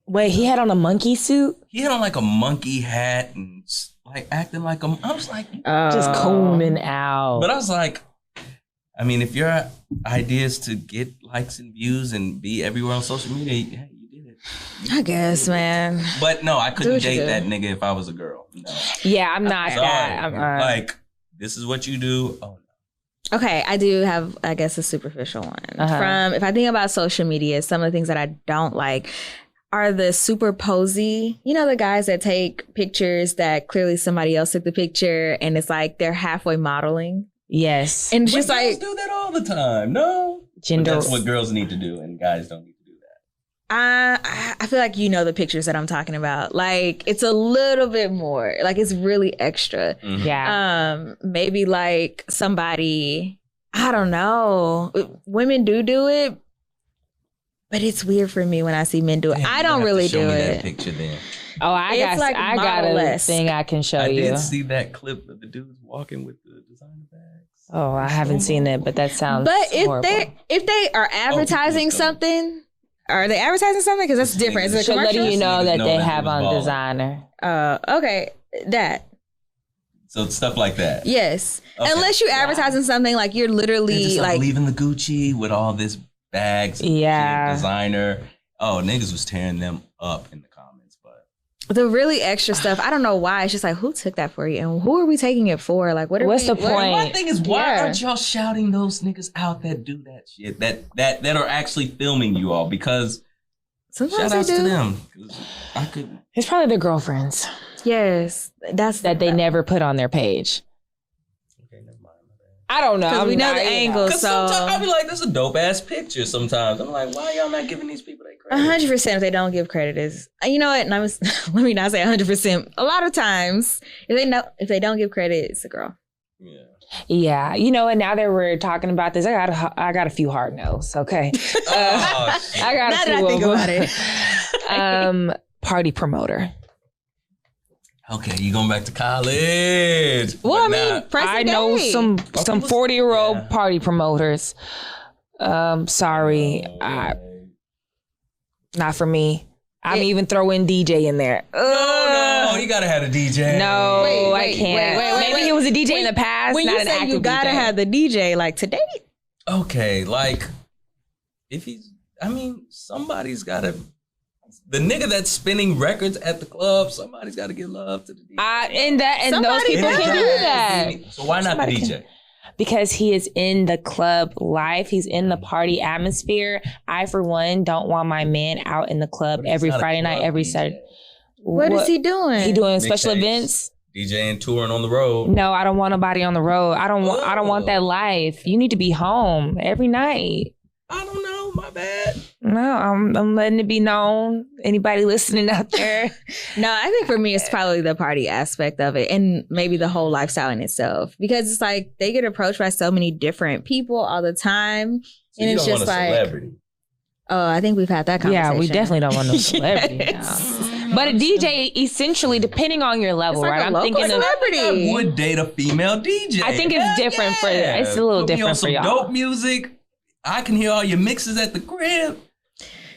Wait, he had on a monkey suit? He had on like a monkey hat and like acting like I was like, just combing out. But I was like, I mean, if your idea is to get likes and views and be everywhere on social media, yeah, you did it. I guess, man. But no, I couldn't what you date do. that nigga if I was a girl. No. Yeah, I'm not Sorry. that. I'm, like, this is what you do. Oh, no. Okay, I do have, I guess, a superficial one. From, if I think about social media, some of the things that I don't like are the super posy, the guys that take pictures that clearly somebody else took the picture and it's like they're halfway modeling. yes. And it's But just girls like, do that all the time. No. Gender. But that's what girls need to do, and guys don't need to do that. I feel like the pictures that I'm talking about. Like, it's a little bit more, like it's really extra. Mm-hmm. Yeah. Maybe like somebody, I don't know. Women do it, but it's weird for me when I see men do it. Damn, I you don't have to really show do me that it. picture then. Oh, I It's like got a model-esque. thing I can show I you. did see that clip of the dudes walking with the designer bags. Oh, I haven't seen it, but that sounds But horrible. if they are advertising people something, are they advertising something? Because that's different. Is it a So letting commercial? you know that Know they that have it was on balling. designer. Okay, that. So it's stuff like that. Yes. Okay. Unless you're advertising something like you're They're literally just like leaving the Gucci with all this bags. And Yeah. shit, designer. Oh, niggas was tearing them up in the comments, but The really extra stuff, I don't know why. It's just like, who took that for you? And who are we taking it for? Like, what's the point? My thing is, why aren't y'all shouting those niggas out that do that shit? That are actually filming you all? Because sometimes shout outs they do. to them. I could. It's probably their girlfriends. Yes. That's that they never put on their page. Okay, never mind. I don't know. Because we know the angle. angle, Because so sometimes I be like, this is a dope ass picture sometimes. I'm like, why y'all not giving these people their credit? 100% if they don't give credit is, you know what? And let me not say 100%. A lot of times, if they don't give credit, it's a girl. Yeah. Yeah, you know, and now that we're talking about this, I got a few hard no's. Okay, I got now a few that I think of about it. Party promoter. Okay, you going back to college? Well, I mean, I know some 40-year-old party promoters. Sorry, not for me. I'm even throwing DJ in there. No, you gotta have a DJ. No, Wait, I can't. wait. Maybe he was a DJ in the past. When not you an say active you gotta DJ. have the DJ, like today. Okay, like if somebody's gotta. The nigga that's spinning records at the club, somebody's gotta give love to the DJ. And those Somebody people does. can do that. So why not the DJ? Because he is in the club life. He's in the party atmosphere. I, for one, don't want my man out in the club every Friday night, every Saturday. What is he doing? He doing special Mixtapes. events. DJing, touring on the road. No, I don't want nobody on the road. I don't want that life. You need to be home every night. I don't know, my bad. No, I'm letting it be known. Anybody listening out there? No, I think for me, it's probably the party aspect of it and maybe the whole lifestyle in itself. Because it's like they get approached by so many different people all the time. So and you it's don't just want a like, celebrity. oh, I think we've had that conversation. Yeah, we definitely don't want no celebrity. Yes. No. But a DJ, essentially, depending on your level, It's like right? a I'm local thinking of celebrity. I would date a female DJ. I think it's different for it's a little Put me different on for some y'all. dope music. I can hear all your mixes at the crib.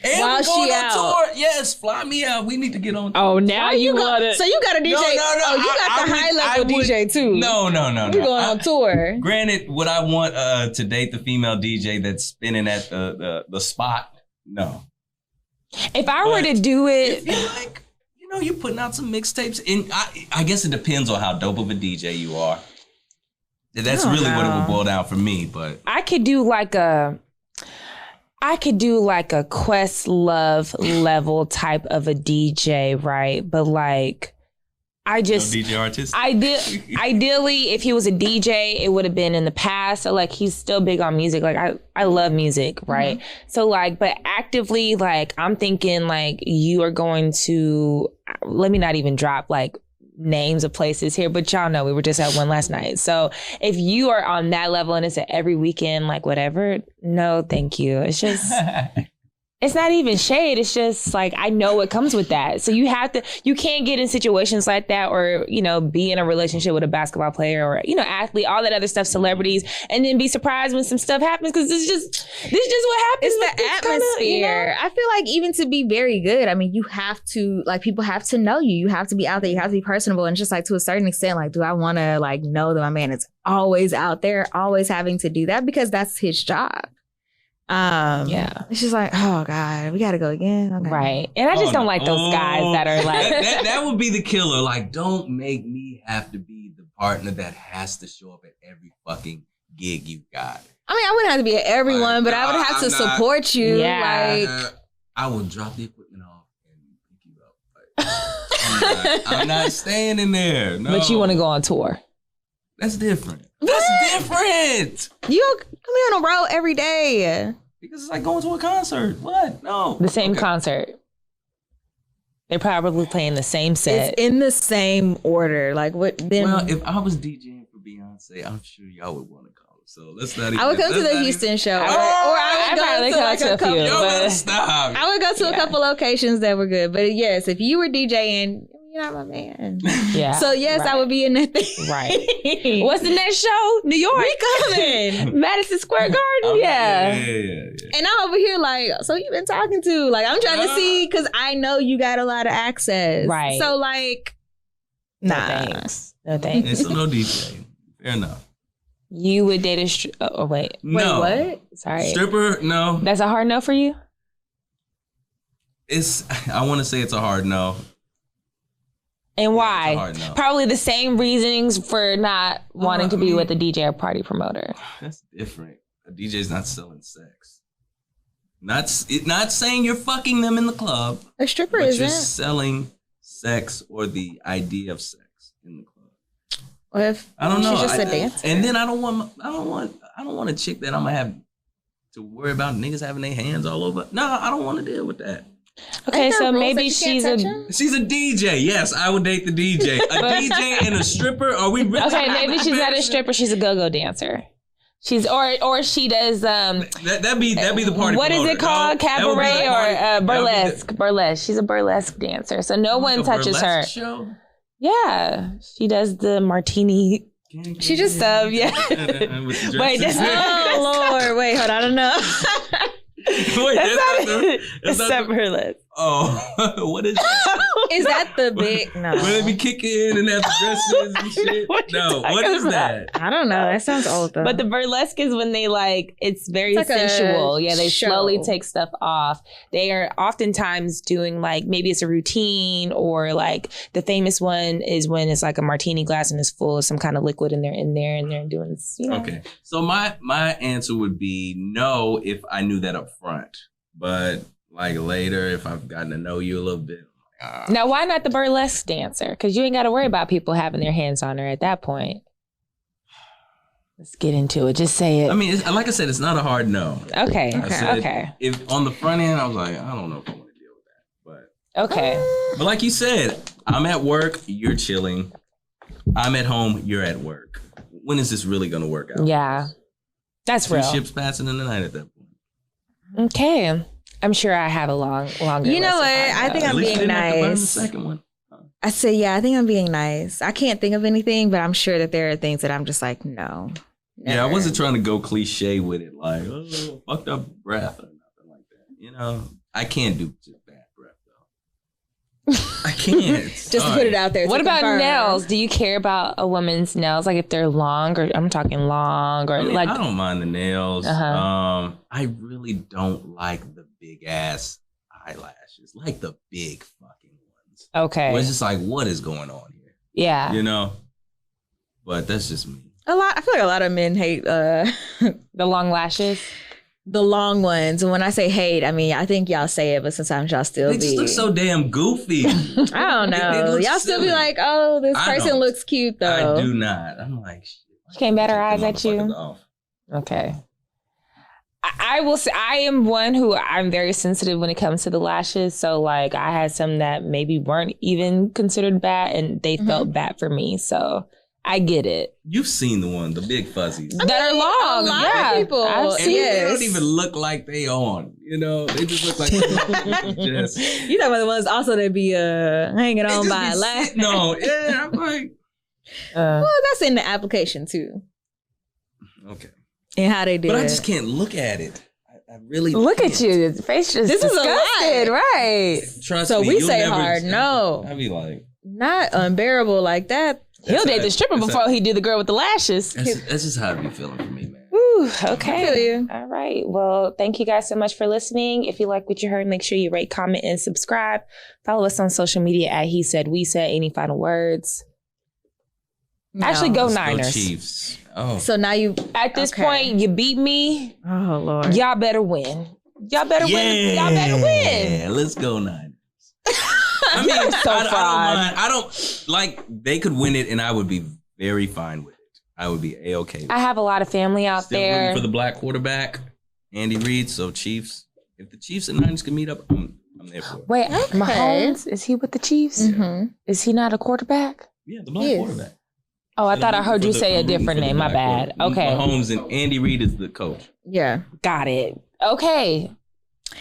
And While we're going she on out. tour. Yes, fly me out. We need to get on tour. Oh, now you want it. So you got a DJ. No. Oh, you got the high level DJ too. No. We going on tour. Granted, would I want to date the female DJ that's spinning at the spot? No. If I were to do If it, you're like, you're putting out some mixtapes, and I guess it depends on how dope of a DJ you are. That's really what it would boil down for me. But I could do like a Questlove level type of a DJ, right? But like, I just DJ artist. Ideally, if he was a DJ, it would have been in the past. So like, he's still big on music. Like I love music, right? Mm-hmm. So like, but actively, like I'm thinking like you are going to, let me not even drop like names of places here, but y'all know we were just at one last night. So if you are on that level and it's at every weekend, like whatever, no, thank you. It's just, it's not even shade. It's just like, I know what comes with that. So you can't get in situations like that or, be in a relationship with a basketball player or, athlete, all that other stuff, celebrities, and then be surprised when some stuff happens because this is just what happens. It's the atmosphere. I feel like even to be very good, I mean, you have to, like, people have to know you. You have to be out there. You have to be personable. And just like to a certain extent, like, do I want to like know that my man is always out there, always having to do that because that's his job. Yeah, it's just like, oh God, we gotta go again. Okay. Right. And I just don't like those guys that are like that would be the killer. Like, don't make me have to be the partner that has to show up at every fucking gig you got. I mean, I wouldn't have to be at everyone, but I would have to support you. Yeah. Like, I will drop the equipment off and pick you up. I'm not staying in there. No. But you want to go on tour. That's different. That's different. You come here on the road every day. Because it's like going to a concert. What? No. The same concert. They're probably playing the same set. It's in the same order. Like what then? Well, if I was DJing for Beyonce, I'm sure y'all would want to call. So let's not even. I would come to the Houston show. Or I would go to like a couple. Y'all better stop. I would go to a couple locations that were good. But yes, if you were DJing, you're not my man. Yeah. So yes, right. I would be in that thing. Right. What's the next show? New York. We coming. Madison Square Garden. Yeah. And I'm over here like, so you've been talking to, like, I'm trying to see, because I know you got a lot of access. Right. So like, No nah. thanks. No thanks. And so no DJ. Fair enough. You would date a wait. No. Wait, what? Sorry. Stripper? No. That's a hard no for you? I want to say it's a hard no. And why? it's a hard no. Probably the same reasonings for not wanting to be with a DJ or party promoter. That's different. A DJ's not selling sex. Not saying you're fucking them in the club. A stripper but isn't. You're selling sex or the idea of sex in the club. Well, if I don't know. she's just a dancer. And then I don't want a chick that I'm gonna have to worry about niggas having their hands all over. No, I don't want to deal with that. Okay, so maybe she's a DJ. Yes, I would date the DJ. A DJ and a stripper. Are we really? Okay, maybe she's not a stripper. She's a go-go dancer. She's or she does that'd be the party. What promoter. is it called? No, Cabaret or burlesque? Burlesque. She's a burlesque dancer, so no one touches her. Show? Yeah, she does the martini. She just yeah. Wait, that's oh Lord, wait, hold on, I don't know. Wait, that's not burlesque. Oh, what is that? Is that the big? No. Where they be kicking and have dresses and shit? No, what is that? I don't know. That sounds old though. But the burlesque is when they it's very sensual. Yeah, they slowly take stuff off. They are oftentimes doing maybe it's a routine or the famous one is when it's like a martini glass and it's full of some kind of liquid and they're in there and they're doing, Okay. So my answer would be no if I knew that up front. But later, if I've gotten to know you a little bit. Now, why not the burlesque dancer? Because you ain't got to worry about people having their hands on her at that point. Let's get into it. Just say it. I mean, like I said, it's not a hard no. Okay. Okay. If on the front end, I was like, I don't know if I want to deal with that. But okay. But like you said, I'm at work, you're chilling. I'm at home, you're at work. When is this really going to work out? Yeah. That's real. 2 ships passing in the night at that point. Okay. I'm sure I have a longer. You know what? I think I'm being nice. The second one. I say, yeah, I think I'm being nice. I can't think of anything, but I'm sure that there are things that I'm just like, no. Never. Yeah, I wasn't trying to go cliche with it, fucked up breath or nothing like that. I can't do just bad breath though. I can't. Just to put it out there. What about nails? Do you care about a woman's nails? If they're long, or I'm talking long, or I don't mind the nails. I really don't like the big ass eyelashes, like the big fucking ones. Okay. Where it's just what is going on here? Yeah. But that's just me. I feel like a lot of men hate the long lashes. The long ones. And when I say hate, I mean, I think y'all say it, but sometimes y'all still they just look so damn goofy. I don't know. Y'all still be like, oh, this person looks cute though. I do not. I'm like, shit. She can't bat her eyes at you. Okay. I will say I am one who I'm very sensitive when it comes to the lashes. So I had some that maybe weren't even considered bad and they felt bad for me. So I get it. You've seen the big fuzzies that are long. A lot of people. I've seen they don't even look like they on. They just look like just. You talking about the ones also that be hanging on by a lash? No, yeah, I'm like. Well, that's in the application too. Okay. And how they do it. But I just can't look at it. I really look can't. at you. Your face just this disgusted, is a lot. Right? Trust so me. We say hard no. I'd be like, not unbearable like that. He'll date the stripper before he do the girl with the lashes. That's just how it be feeling for me, man. Ooh, okay. I feel you. All right. Well, thank you guys so much for listening. If you like what you heard, make sure you rate, comment, and subscribe. Follow us on social media at He Said, We Said. Any final words? No. Actually, go Niners. Go Chiefs. Oh. So now you... At this point, you beat me. Oh, Lord. Y'all better win. Y'all better win. Y'all better win. Yeah, let's go Niners. I mean, I don't they could win it and I would be very fine with it. I would be A-okay. I have a lot of family out Still there. rooting for the black quarterback, Andy Reid. So Chiefs, if the Chiefs and Niners can meet up, I'm there for it. Wait, Mahomes, is he with the Chiefs? Mm-hmm. Is he not a quarterback? Yeah, the black quarterback. Oh, I thought I heard you say a different name. My bad. Okay. Mahomes and Andy Reid is the coach. Yeah. Got it. Okay.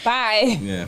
Bye. Yeah.